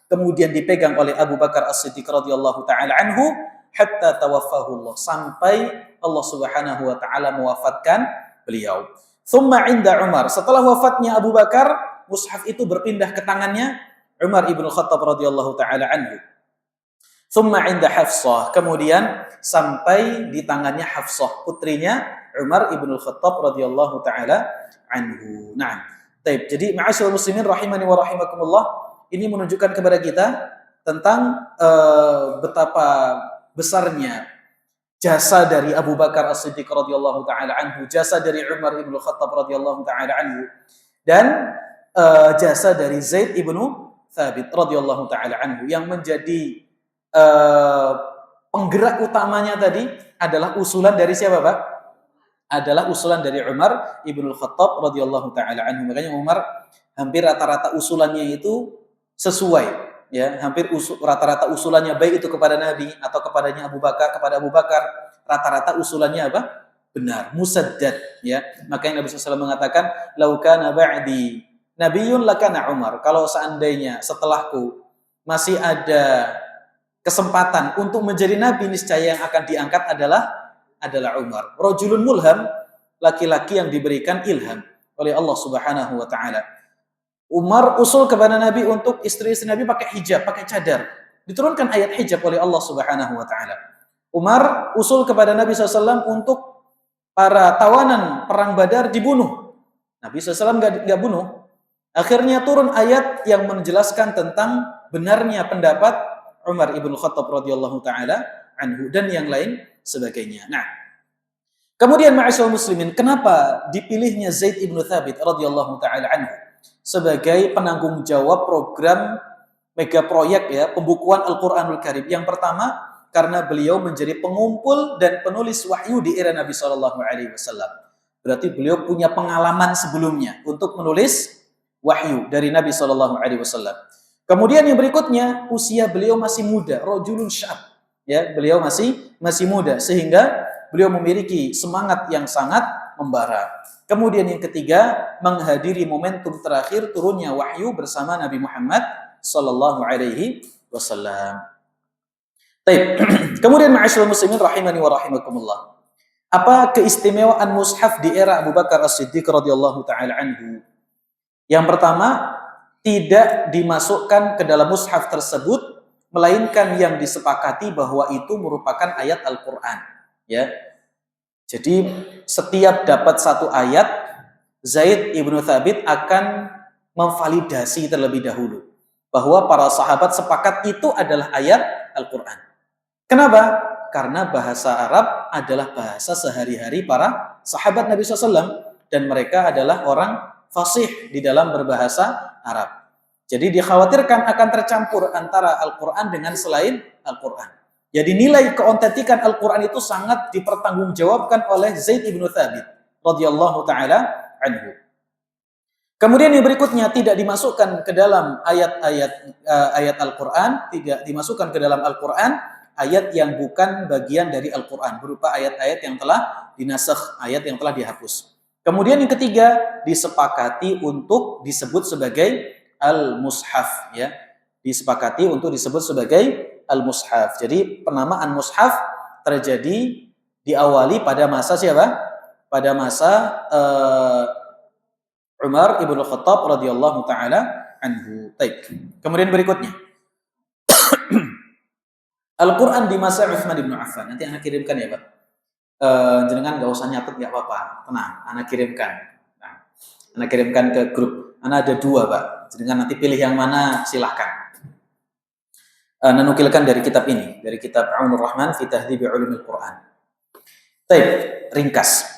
kemudian dipegang oleh Abu Bakar As-Siddiq radhiyallahu taala anhu hatta tawaffahu Allah, sampai Allah Subhanahu wa taala mewafatkan beliau. Thumma 'inda Umar, setelah wafatnya Abu Bakar, mushaf itu berpindah ke tangannya Umar ibn Khattab radhiyallahu taala anhu. Thumma 'inda Hafsah, kemudian sampai di tangannya Hafsah, putrinya Umar ibn Khattab radhiyallahu taala anhu. Nah, baik. Jadi ma'asyiral muslimin rahimani wa rahimakumullah, ini menunjukkan kepada kita tentang betapa besarnya jasa dari Abu Bakar As-Siddiq radhiyallahu taala anhu, jasa dari Umar ibn Khattab radhiyallahu taala anhu, dan jasa dari Zaid ibnu Thabit radhiyallahu taala anhu, yang menjadi uh, penggerak utamanya tadi adalah usulan dari siapa, Pak? Adalah usulan dari Umar ibnul Khattab radhiyallahu taala anhu. Makanya Umar hampir rata-rata usulannya itu sesuai, ya, hampir rata-rata usulannya baik itu kepada Nabi atau kepadanya Abu Bakar, kepada Abu Bakar, rata-rata usulannya apa? Benar, musaddad, ya. Makanya Nabi SAW mengatakan, "Lau kana ba'di nabiyyun lakana Umar." Kalau seandainya setelahku masih ada kesempatan untuk menjadi nabi, niscaya yang akan diangkat adalah Umar. Rajulun mulham, laki-laki yang diberikan ilham oleh Allah Subhanahu wa taala. Umar usul kepada Nabi untuk istri-istri Nabi pakai hijab, pakai cadar. Diturunkan ayat hijab oleh Allah Subhanahu wa taala. Umar usul kepada Nabi SAW untuk para tawanan perang Badar dibunuh. Nabi SAW nggak bunuh. Akhirnya turun ayat yang menjelaskan tentang benarnya pendapat Umar ibn Khattab radhiyallahu taala anhu dan yang lain sebagainya. Nah, kemudian ma'asyiral muslimin, kenapa dipilihnya Zaid ibn Thabit radhiyallahu taala anhu sebagai penanggung jawab program mega proyek, ya, pembukuan Al-Qur'anul Karim? Yang pertama, karena beliau menjadi pengumpul dan penulis wahyu di era Nabi SAW. Berarti beliau punya pengalaman sebelumnya untuk menulis wahyu dari Nabi SAW. Kemudian yang berikutnya, usia beliau masih muda, rajulun syab, ya, beliau masih muda, sehingga beliau memiliki semangat yang sangat membara. Kemudian yang ketiga, menghadiri momentum terakhir turunnya wahyu bersama Nabi Muhammad sallallahu alaihi wasallam. Baik. Kemudian ma'asyiral muslimin rahimani wa rahimakumullah. Apa keistimewaan mushaf di era Abu Bakar As-Siddiq radhiyallahu taala anhu? Yang pertama, tidak dimasukkan ke dalam mushaf tersebut melainkan yang disepakati bahwa itu merupakan ayat Al-Qur'an, ya. Jadi setiap dapat satu ayat, Zaid ibnu Thabit akan memvalidasi terlebih dahulu bahwa para sahabat sepakat itu adalah ayat Al-Qur'an. Kenapa? Karena bahasa Arab adalah bahasa sehari-hari para sahabat Nabi SAW dan mereka adalah orang fasih di dalam berbahasa Arab. Jadi dikhawatirkan akan tercampur antara Al-Quran dengan selain Al-Quran. Jadi nilai keautentikan Al-Quran itu sangat dipertanggungjawabkan oleh Zaid ibn Thabit radhiyallahu taala anhu. Kemudian yang berikutnya, tidak dimasukkan ke dalam ayat Al-Quran, tidak dimasukkan ke dalam Al-Quran ayat yang bukan bagian dari Al-Quran, berupa ayat-ayat yang telah dinasakh, ayat yang telah dihapus. Kemudian yang ketiga, disepakati untuk disebut sebagai Al-Mushaf, ya. Disepakati untuk disebut sebagai Al-Mushaf. Jadi penamaan Mushaf terjadi diawali pada masa siapa? Pada masa Umar ibn Khattab radhiyallahu taala anhu. Baik. Kemudian berikutnya, Al-Quran di masa Utsman bin Affan. Nanti anak kirimkan ya, Pak. Jenengan nggak usah nyatet, nggak apa-apa. Tenang, anak kirimkan. Nah, anak kirimkan ke grup. Anak ada 2, Pak. Jenengan nanti pilih yang mana, silahkan. Nukilkan dari kitab ini, dari kitab Aunur Rahman fi Tahdhibi Ulumil Quran. Baik, ringkas.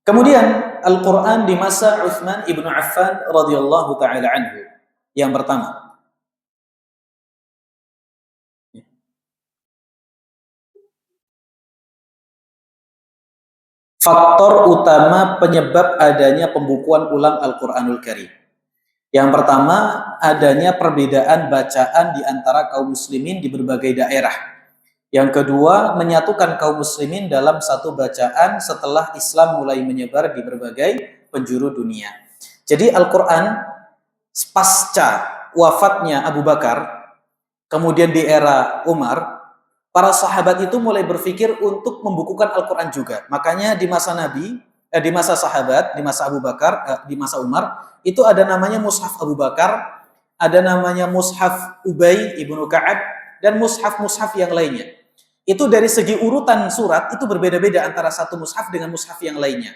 Kemudian Al-Quran di masa Utsman ibn Affan radhiyallahu taala anhu. Yang pertama, faktor utama penyebab adanya pembukuan ulang Al-Quranul Karim. Yang pertama, adanya perbedaan bacaan di antara kaum muslimin di berbagai daerah. Yang kedua, menyatukan kaum muslimin dalam satu bacaan setelah Islam mulai menyebar di berbagai penjuru dunia. Jadi Al-Quran pasca wafatnya Abu Bakar, kemudian di era Umar, para sahabat itu mulai berpikir untuk membukukan Al-Quran juga. Makanya di masa Nabi, di masa sahabat, di masa Abu Bakar, di masa Umar, itu ada namanya Mushaf Abu Bakar, ada namanya Mushaf Ubay ibnu Ka'ab, dan mushaf-mushaf yang lainnya. Itu dari segi urutan surat, itu berbeda-beda antara satu mushaf dengan mushaf yang lainnya.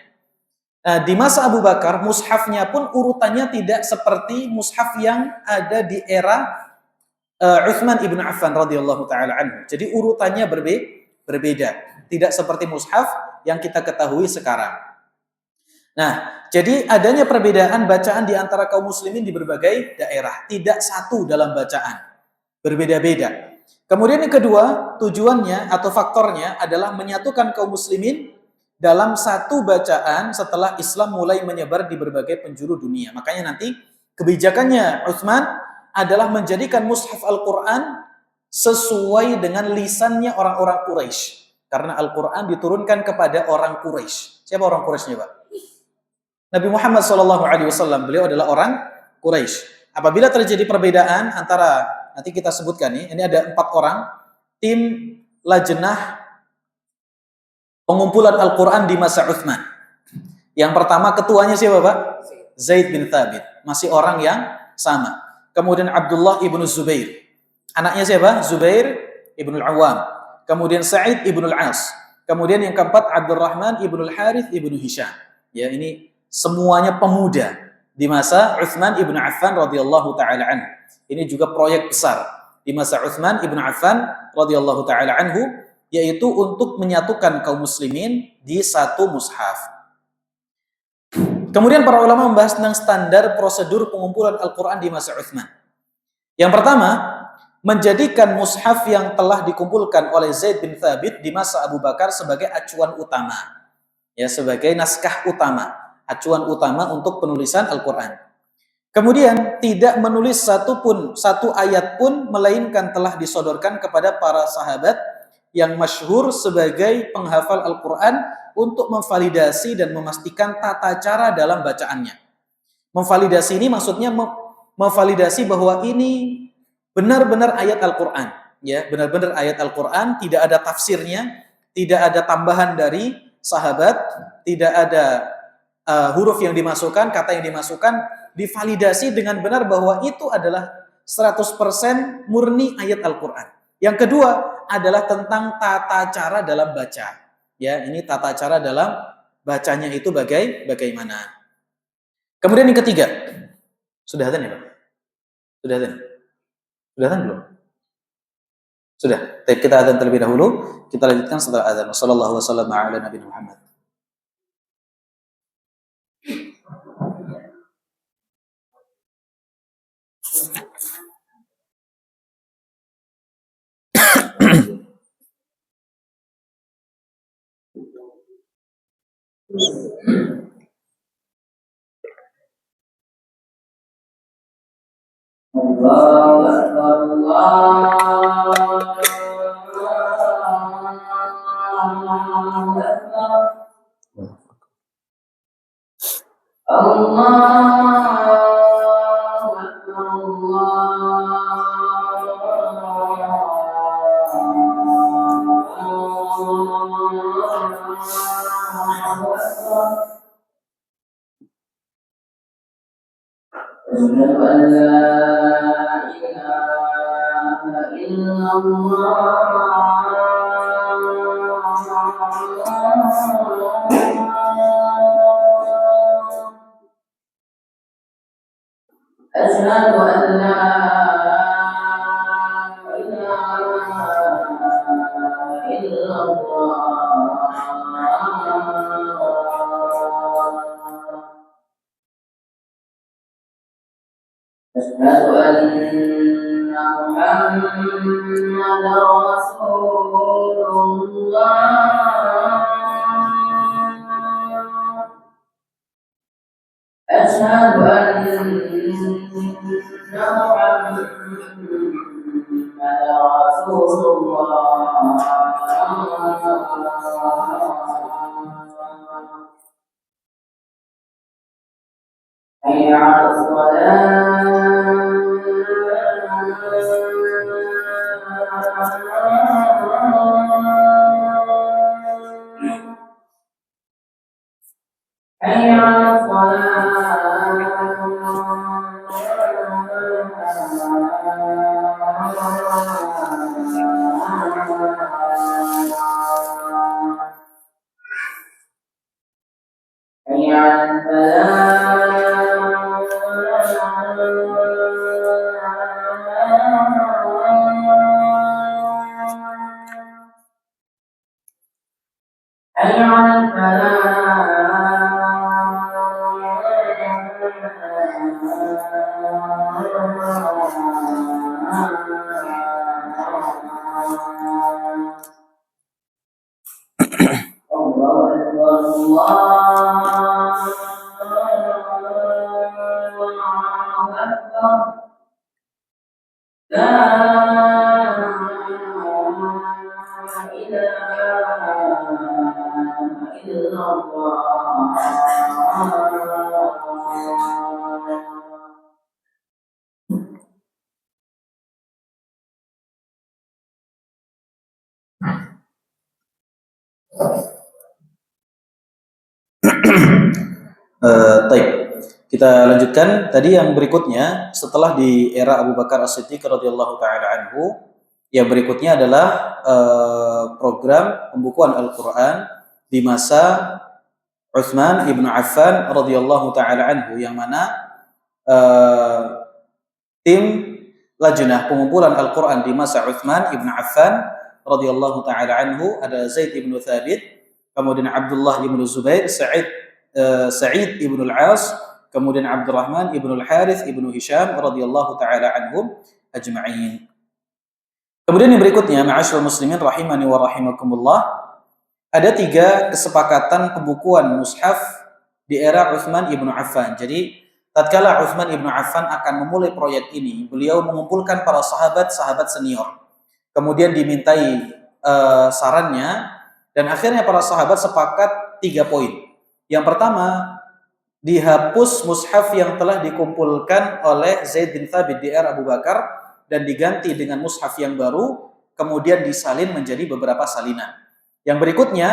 Di masa Abu Bakar, mushafnya pun urutannya tidak seperti mushaf yang ada di era Utsman ibn Affan radhiyallahu taala anhu. Jadi urutannya berbeda, tidak seperti mushaf yang kita ketahui sekarang. Nah, jadi adanya perbedaan bacaan di antara kaum muslimin di berbagai daerah, tidak satu dalam bacaan, berbeda-beda. Kemudian yang kedua, tujuannya atau faktornya adalah menyatukan kaum muslimin dalam satu bacaan setelah Islam mulai menyebar di berbagai penjuru dunia. Makanya nanti kebijakannya Utsman adalah menjadikan mushaf Al-Quran sesuai dengan lisannya orang-orang Quraisy. Karena Al-Quran diturunkan kepada orang Quraisy. Siapa orang Quraisynya, Pak? Nabi Muhammad SAW, beliau adalah orang Quraisy. Apabila terjadi perbedaan antara, nanti kita sebutkan nih, ini ada 4 orang, tim lajnah pengumpulan Al-Quran di masa Utsman. Yang pertama ketuanya siapa, Pak? Zaid bin Thabit, masih orang yang sama. Kemudian Abdullah ibnu Zubair, anaknya siapa? Zubair ibnu Al-Awwam. Kemudian Sa'id ibnu Al-As. Kemudian yang keempat Abdurrahman ibnu Al-Harith ibnu Hisham. Ya, ini semuanya pemuda di masa Utsman ibnu Affan radhiyallahu taala anhu. Ini juga proyek besar di masa Utsman ibnu Affan radhiyallahu taala anhu, yaitu untuk menyatukan kaum muslimin di satu mushaf. Kemudian para ulama membahas tentang standar prosedur pengumpulan Al-Quran di masa Utsman. Yang pertama, menjadikan mushaf yang telah dikumpulkan oleh Zaid bin Thabit di masa Abu Bakar sebagai acuan utama. Ya, sebagai naskah utama, acuan utama untuk penulisan Al-Quran. Kemudian tidak menulis satu ayat pun, melainkan telah disodorkan kepada para sahabat yang masyhur sebagai penghafal Al-Quran untuk memvalidasi dan memastikan tata cara dalam bacaannya. Memvalidasi ini maksudnya memvalidasi bahwa ini benar-benar ayat Al-Quran, ya, benar-benar ayat Al-Quran, tidak ada tafsirnya, tidak ada tambahan dari sahabat, tidak ada huruf yang dimasukkan, kata yang dimasukkan, divalidasi dengan benar bahwa itu adalah 100% murni ayat Al-Quran. Yang kedua adalah tentang tata cara dalam baca. Ya, ini tata cara dalam bacanya itu bagaimana. Kemudian yang ketiga, sudah adzan ya, Pak? Sudah adzan? Sudah adzan belum? Sudah. Kita adzan terlebih dahulu, kita lanjutkan setelah adzan. Wassallallahu wasallam ala nabiyina Muhammad. Allahu Akbar, Allahu Akbar. Allahu Akbar, أشهد أن لا إله إلا الله أشهد أن لا إله إلا الله أشهد أن محمدا رسول الله أشهد أن محمدا رسول الله حي على الصلاة حي على حي على حي على الفلاح Taib. Kita lanjutkan tadi yang berikutnya setelah di era Abu Bakar As-Siddiq radhiyallahu taala anhu, yang berikutnya adalah program pembukuan Al-Qur'an di masa Utsman ibnu Affan radhiyallahu taala anhu, yang mana tim lajnah pengumpulan Al-Qur'an di masa Utsman ibnu Affan radhiyallahu taala anhu ada Zaid ibnu Thabit, kemudian Abdullah ibnu Zubair, Sa'id ibnu Al-As, kemudian Abdurrahman ibnu Al-Harith ibnu Hisham radhiyallahu taala anhum ajma'in. Kemudian yang berikutnya, ma'asyiral muslimin rahimani wa rahimakumullah, ada 3 kesepakatan pembukuan mushaf di era Utsman ibnu Affan. Jadi tatkala Utsman ibnu Affan akan memulai proyek ini, beliau mengumpulkan para sahabat senior. Kemudian dimintai sarannya, dan akhirnya para sahabat sepakat 3 poin. Yang pertama, dihapus mushaf yang telah dikumpulkan oleh Zaid bin Thabit di era Abu Bakar dan diganti dengan mushaf yang baru, kemudian disalin menjadi beberapa salinan. Yang berikutnya,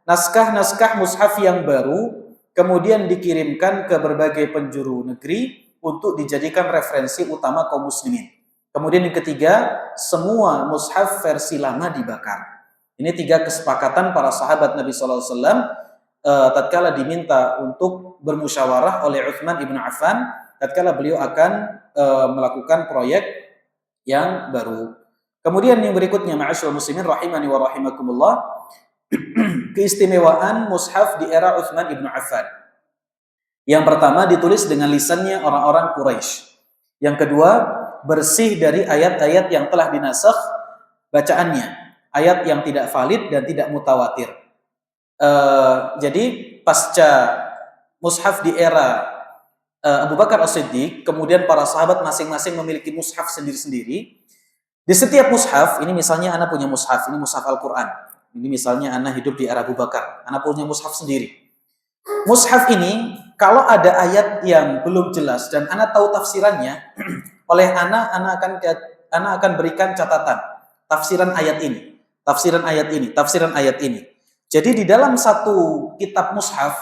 naskah-naskah mushaf yang baru kemudian dikirimkan ke berbagai penjuru negeri untuk dijadikan referensi utama kaum muslimin. Kemudian yang ketiga, semua mushaf versi lama dibakar. Ini 3 kesepakatan para sahabat Nabi sallallahu alaihi wasallam tatkala diminta untuk bermusyawarah oleh Utsman ibnu Affan tatkala beliau akan melakukan proyek yang baru. Kemudian yang berikutnya, ma'asyiral muslimin rahimani wa rahimakumullah, keistimewaan mushaf di era Utsman ibnu Affan. Yang pertama, ditulis dengan lisannya orang-orang Quraisy. Yang kedua, bersih dari ayat-ayat yang telah dinasakh bacaannya, ayat yang tidak valid dan tidak mutawatir. Jadi pasca mushaf di era Abu Bakar As-Siddiq, kemudian para sahabat masing-masing memiliki mushaf sendiri-sendiri. Di setiap mushaf, ini misalnya Ana punya mushaf, ini mushaf Al-Quran. Ini misalnya Ana hidup di era Abu Bakar, Ana punya mushaf sendiri. Mushaf ini, kalau ada ayat yang belum jelas dan Ana tahu tafsirannya, oleh Ana akan berikan catatan tafsiran ayat ini, tafsiran ayat ini, tafsiran ayat ini. Jadi di dalam satu kitab mushaf,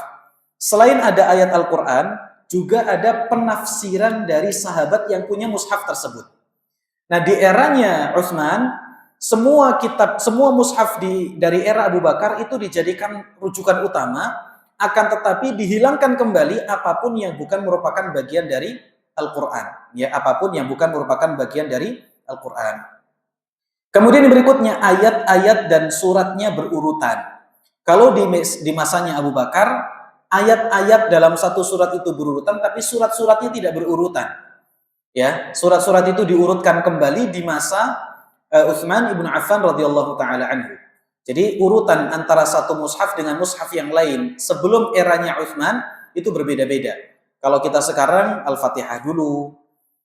selain ada ayat Al-Quran, juga ada penafsiran dari sahabat yang punya mushaf tersebut. Nah, di eranya Utsman, semua mushaf dari era Abu Bakar itu dijadikan rujukan utama, akan tetapi dihilangkan kembali apapun yang bukan merupakan bagian dari Al-Quran. Ya, apapun yang bukan merupakan bagian dari Al-Quran. Kemudian yang berikutnya, ayat-ayat dan suratnya berurutan. Kalau di masanya Abu Bakar, ayat-ayat dalam satu surat itu berurutan, tapi surat-suratnya tidak berurutan. Ya, surat-surat itu diurutkan kembali di masa Utsman ibnu Affan radhiyallahu taala anhu. Jadi urutan antara satu mushaf dengan mushaf yang lain sebelum eranya Utsman itu berbeda-beda. Kalau kita sekarang Al-Fatihah dulu,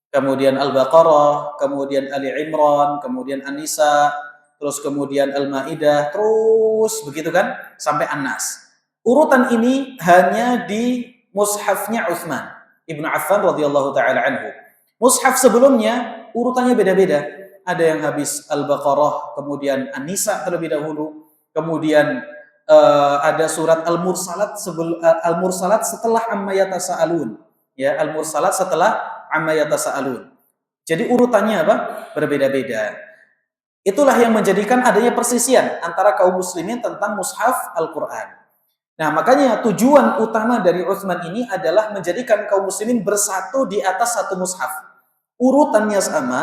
kemudian Al-Baqarah, kemudian Ali Imran, kemudian An-Nisa, terus kemudian Al-Maidah, terus begitu kan sampai An-Nas. Urutan ini hanya di mushafnya Utsman ibnu Affan radhiyallahu taala anhu. Mushaf sebelumnya urutannya beda-beda. Ada yang habis Al-Baqarah, kemudian An-Nisa terlebih dahulu, kemudian ada surat Al-Mursalat setelah Amma Yatasaalun. Ya, Al-Mursalat setelah Amma Yatasaalun. Jadi urutannya apa? Berbeda-beda. Itulah yang menjadikan adanya persisian antara kaum muslimin tentang mushaf Al-Quran. Nah, makanya tujuan utama dari Utsman ini adalah menjadikan kaum muslimin bersatu di atas satu mushaf. Urutannya sama,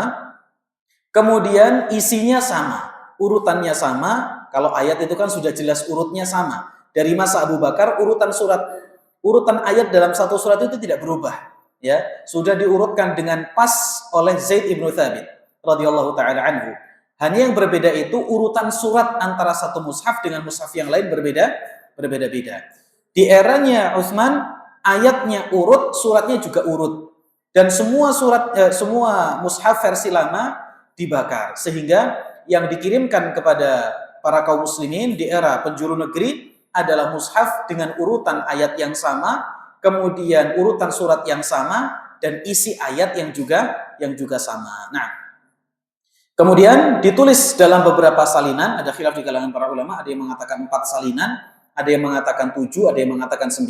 kemudian isinya sama. Urutannya sama, kalau ayat itu kan sudah jelas urutnya sama. Dari masa Abu Bakar, urutan ayat dalam satu surat itu tidak berubah. ya, sudah diurutkan dengan pas oleh Zaid ibn Thabit radhiyallahu taala anhu. Hanya yang berbeda itu urutan surat antara satu mushaf dengan mushaf yang lain berbeda-beda. Di eranya Utsman, ayatnya urut, suratnya juga urut. Dan semua mushaf versi lama dibakar, sehingga yang dikirimkan kepada para kaum muslimin di era penjuru negeri adalah mushaf dengan urutan ayat yang sama, kemudian urutan surat yang sama, dan isi ayat yang juga sama. Nah, kemudian ditulis dalam beberapa salinan, ada khilaf di kalangan para ulama, ada yang mengatakan 4 salinan, ada yang mengatakan 7, ada yang mengatakan 9.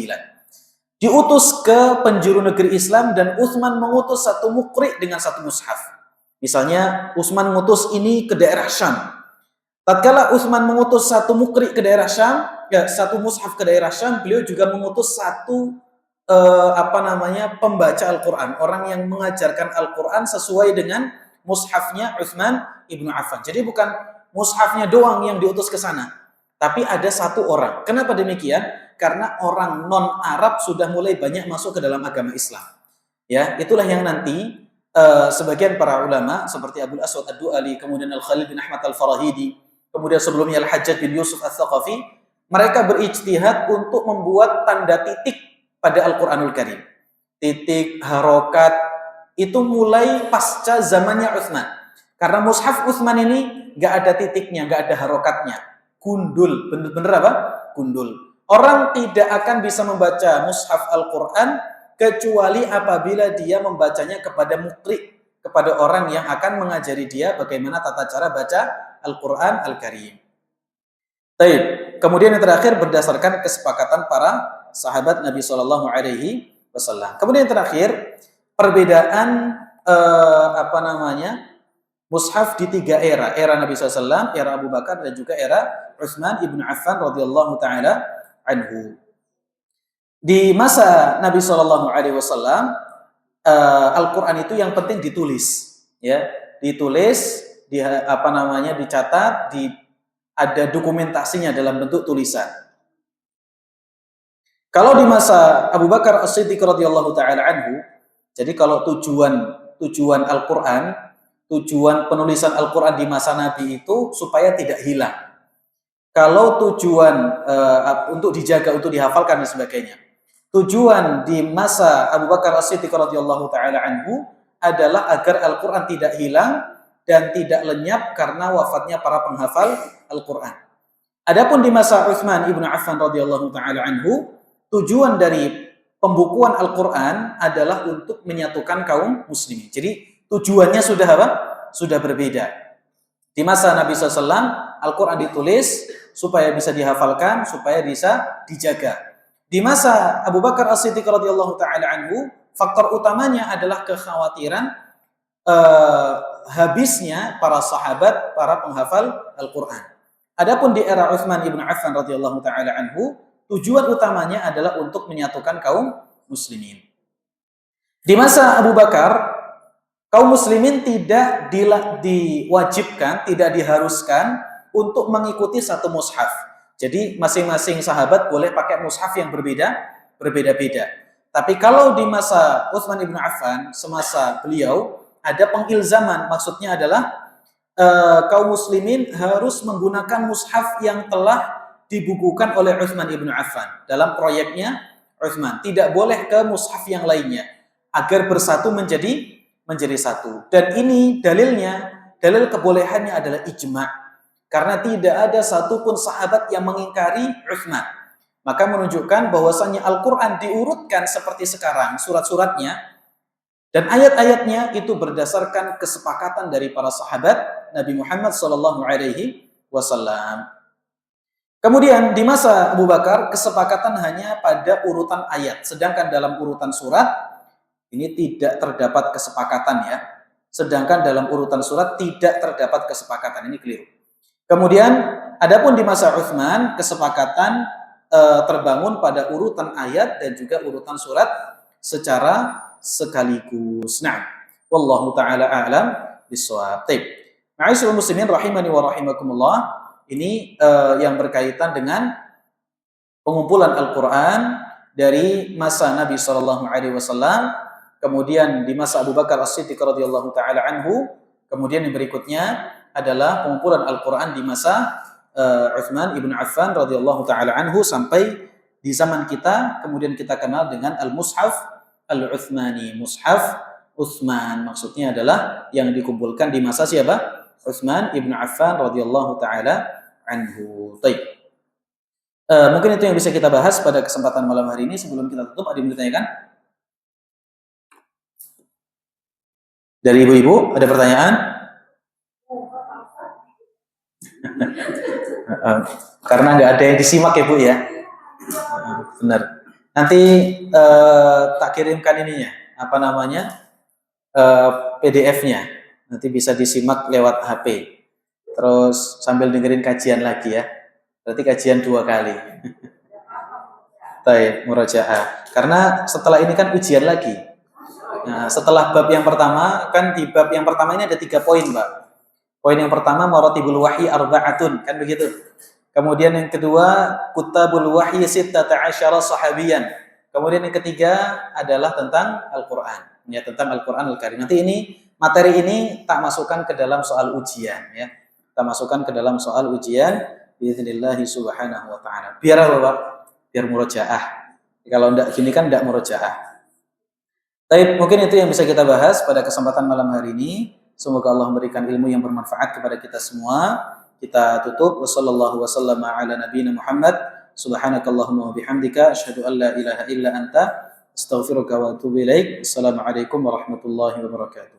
Diutus ke penjuru negeri Islam dan Utsman mengutus satu muqri dengan satu mushaf. Misalnya Utsman mengutus ini ke daerah Syam. Tatkala Utsman mengutus satu muqri ke daerah Syam, ya satu mushaf ke daerah Syam, beliau juga mengutus satu pembaca Al-Qur'an, orang yang mengajarkan Al-Qur'an sesuai dengan mushafnya Utsman ibnu Affan. Jadi bukan mushafnya doang yang diutus ke sana, tapi ada satu orang. Kenapa demikian? Karena orang non-Arab sudah mulai banyak masuk ke dalam agama Islam. Ya, itulah yang nanti sebagian para ulama seperti Abul Aswad Ad-Du'ali, kemudian Al-Khalil bin Ahmad Al-Farahidi, kemudian sebelumnya Al-Hajjaj bin Yusuf Al-Thaqafi, mereka berijtihad untuk membuat tanda titik pada Al-Qur'anul Karim. Titik, harokat, itu mulai pasca zamannya Utsman. Karena mushaf Utsman ini nggak ada titiknya, nggak ada harokatnya. Gundul, bener-bener apa? Gundul. Orang tidak akan bisa membaca mushaf Al-Quran kecuali apabila dia membacanya kepada muqri, kepada orang yang akan mengajari dia bagaimana tata cara baca Al-Quran Al-Karim. Baik. Kemudian yang terakhir berdasarkan kesepakatan para sahabat Nabi Shallallahu Alaihi Wasallam. Kemudian yang terakhir perbedaan mushaf di 3 era Nabi SAW, era Abu Bakar dan juga era Utsman ibn Affan radhiyallahu taala anhu. Di masa Nabi Shallallahu Alaihi Wasallam, Al-Quran itu yang penting ditulis, ya, ditulis, dicatat, ada dokumentasinya dalam bentuk tulisan. Kalau di masa Abu Bakar As-Siddiq radhiyallahu taala anhu, jadi kalau tujuan Al-Quran, tujuan penulisan Al-Quran di masa Nabi itu supaya tidak hilang. Kalau tujuan untuk dijaga, untuk dihafalkan dan sebagainya. Tujuan di masa Abu Bakar As-Siddiq radhiyallahu taala anhu adalah agar Al-Quran tidak hilang dan tidak lenyap karena wafatnya para penghafal Al-Quran. Adapun di masa Utsman ibnu Affan radhiyallahu taala anhu, tujuan dari pembukuan Al-Quran adalah untuk menyatukan kaum muslimin. Jadi tujuannya sudah apa? Sudah berbeda. Di masa Nabi SAW, Al-Quran ditulis supaya bisa dihafalkan, supaya bisa dijaga. Di masa Abu Bakar As-Siddiq radhiyallahu taala anhu, faktor utamanya adalah kekhawatiran habisnya para sahabat, para penghafal Al-Quran. Adapun di era Utsman ibn Affan radhiyallahu taala anhu, tujuan utamanya adalah untuk menyatukan kaum muslimin. Di masa Abu Bakar, kaum muslimin tidak diwajibkan, tidak diharuskan untuk mengikuti satu mushaf. Jadi masing-masing sahabat boleh pakai mushaf yang berbeda-beda. Tapi kalau di masa Utsman ibn Affan, semasa beliau, ada pengilzaman, maksudnya adalah kaum muslimin harus menggunakan mushaf yang telah dibukukan oleh Utsman ibn Affan dalam proyeknya Utsman. Tidak boleh ke mushaf yang lainnya agar bersatu menjadi satu. Dan ini dalil kebolehannya adalah ijma'. Karena tidak ada satupun sahabat yang mengingkari Utsman. Maka menunjukkan bahwasannya Al-Quran diurutkan seperti sekarang, surat-suratnya dan ayat-ayatnya itu berdasarkan kesepakatan dari para sahabat Nabi Muhammad SAW. Kemudian di masa Abu Bakar kesepakatan hanya pada urutan ayat, sedangkan dalam urutan surat ini tidak terdapat kesepakatan, ya. Sedangkan dalam urutan surat tidak terdapat kesepakatan, ini keliru. Kemudian adapun di masa Utsman kesepakatan terbangun pada urutan ayat dan juga urutan surat secara sekaligus. Nah, wallahu taala a'lam bishawab. Ma'asyiral muslimin rahimani wa rahimakumullah. Ini yang berkaitan dengan pengumpulan Al-Quran dari masa Nabi Shallallahu Alaihi Wasallam kemudian di masa Abu Bakar As-Siddiq radhiyallahu taala anhu, kemudian yang berikutnya adalah pengumpulan Al-Qur'an di masa Utsman ibn Affan radhiyallahu taala anhu sampai di zaman kita, kemudian kita kenal dengan Al-Mushaf Al-Utsmani, Mushaf Utsman, maksudnya adalah yang dikumpulkan di masa siapa? Utsman ibn Affan radhiyallahu taala anhu. Baik. Mungkin itu yang bisa kita bahas pada kesempatan malam hari ini. Sebelum kita tutup, ada yang ditanyakan? Dari ibu-ibu, ada pertanyaan? Karena nggak ada yang disimak ya Bu ya. Benar. Nanti tak kirimkan ininya, apa namanya, PDF-nya. Nanti bisa disimak lewat HP. Terus sambil dengerin kajian lagi ya. Berarti kajian 2 kali. Baik, murajaah. Karena setelah ini kan ujian lagi. Nah, setelah bab yang pertama, kan di bab yang pertama ini ada 3 poin, Mbak. Poin yang pertama, maratibul wahyi arba'atun, kan begitu. Kemudian yang kedua, kutabul wahyi sittata asyara sahabiyan. Kemudian yang ketiga adalah tentang Al-Qur'an. Ya, tentang Al-Qur'an Al-Karim. Nanti ini, materi ini tak masukkan ke dalam soal ujian ya. Tak masukkan ke dalam soal ujian biidznillahi subhanahu wa ta'ala. Biar apa, Pak? Biar murojaah. Kalau enggak gini kan enggak murojaah. Baik, mungkin itu yang bisa kita bahas pada kesempatan malam hari ini. Semoga Allah memberikan ilmu yang bermanfaat kepada kita semua. Kita tutup. Wassallallahu wasallama ala nabiyina Muhammad. Subhanakallahumma wa bihamdika asyhadu an la ilaha illa anta astaghfiruka wa atubu ilaik. Assalamualaikum warahmatullahi wabarakatuh.